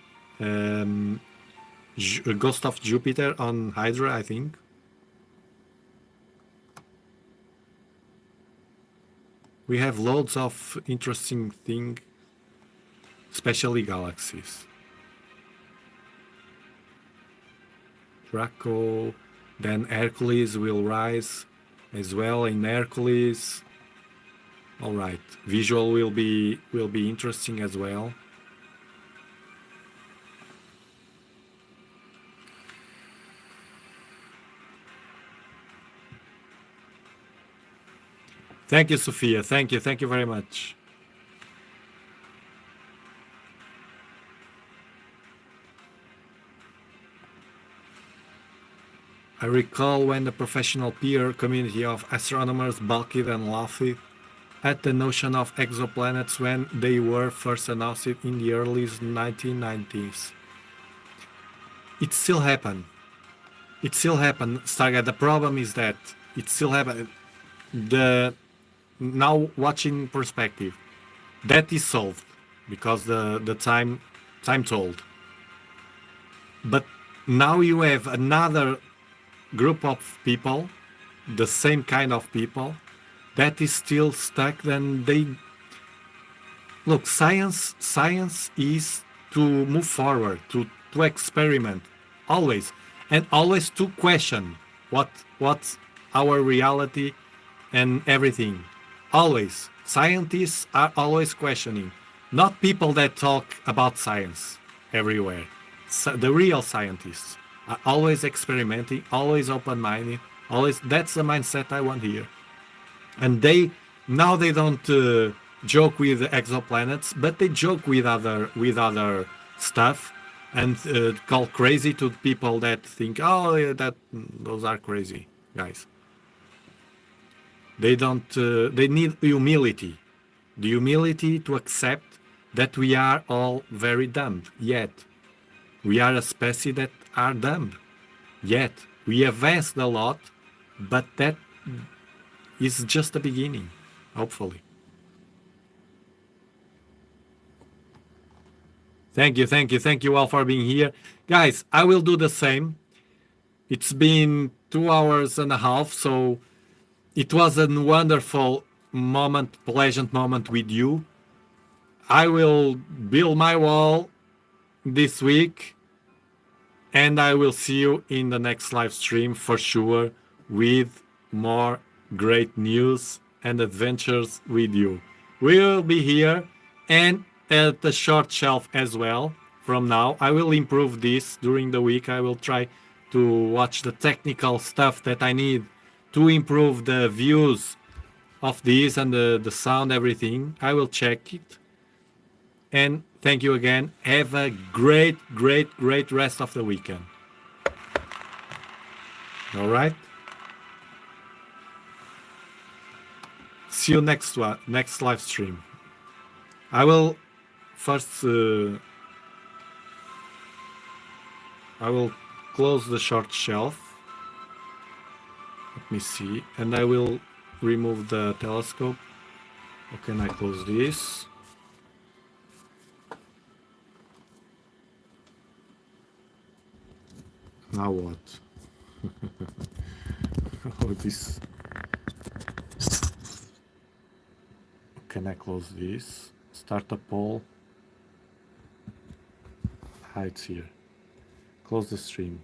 Ghost of Jupiter on Hydra, I think. We have loads of interesting things, especially galaxies. Draco, then Hercules will rise as well in Hercules. All right, visual will be interesting as well. Thank you, Sophia. Thank you very much. I recall when the professional peer community of astronomers balked and laughed at the notion of exoplanets when they were first announced in the early 1990s. It still happened. Stargate. The problem is that it still happened. Now watching perspective, that is solved because the time told. But now you have another group of people, the same kind of people, that is still stuck. Then they look, science is to move forward, to experiment always, and always to question what's our reality and everything. Always scientists are always questioning, not people that talk about science everywhere. So the real scientists are always experimenting, always open-minded, always. That's the mindset I want here. And they don't joke with exoplanets, but they joke with other stuff, and call crazy to people that think, oh, those are crazy guys. They don't. They need humility, the humility to accept that we are all very dumb. Yet we are a species that are done yet. We advanced a lot, but that is just the beginning, hopefully. Thank you all for being here. Guys, I will do the same. It's been 2 hours and a half, so it was a wonderful moment, pleasant moment with you. I will build my wall this week, and I will see you in the next live stream for sure with more great news and adventures with you. We will be here and at the short shelf as well. From now, I will improve this during the week. I will try to watch the technical stuff that I need to improve the views of this and the sound, everything. I will check it. And thank you again. Have a great rest of the weekend. All right. See you next live stream. I will first I will close the short shelf. Let me see, and I will remove the telescope. How can I close this? Now what? Oh, this. Can I close this? Start a poll. It's here. Close the stream.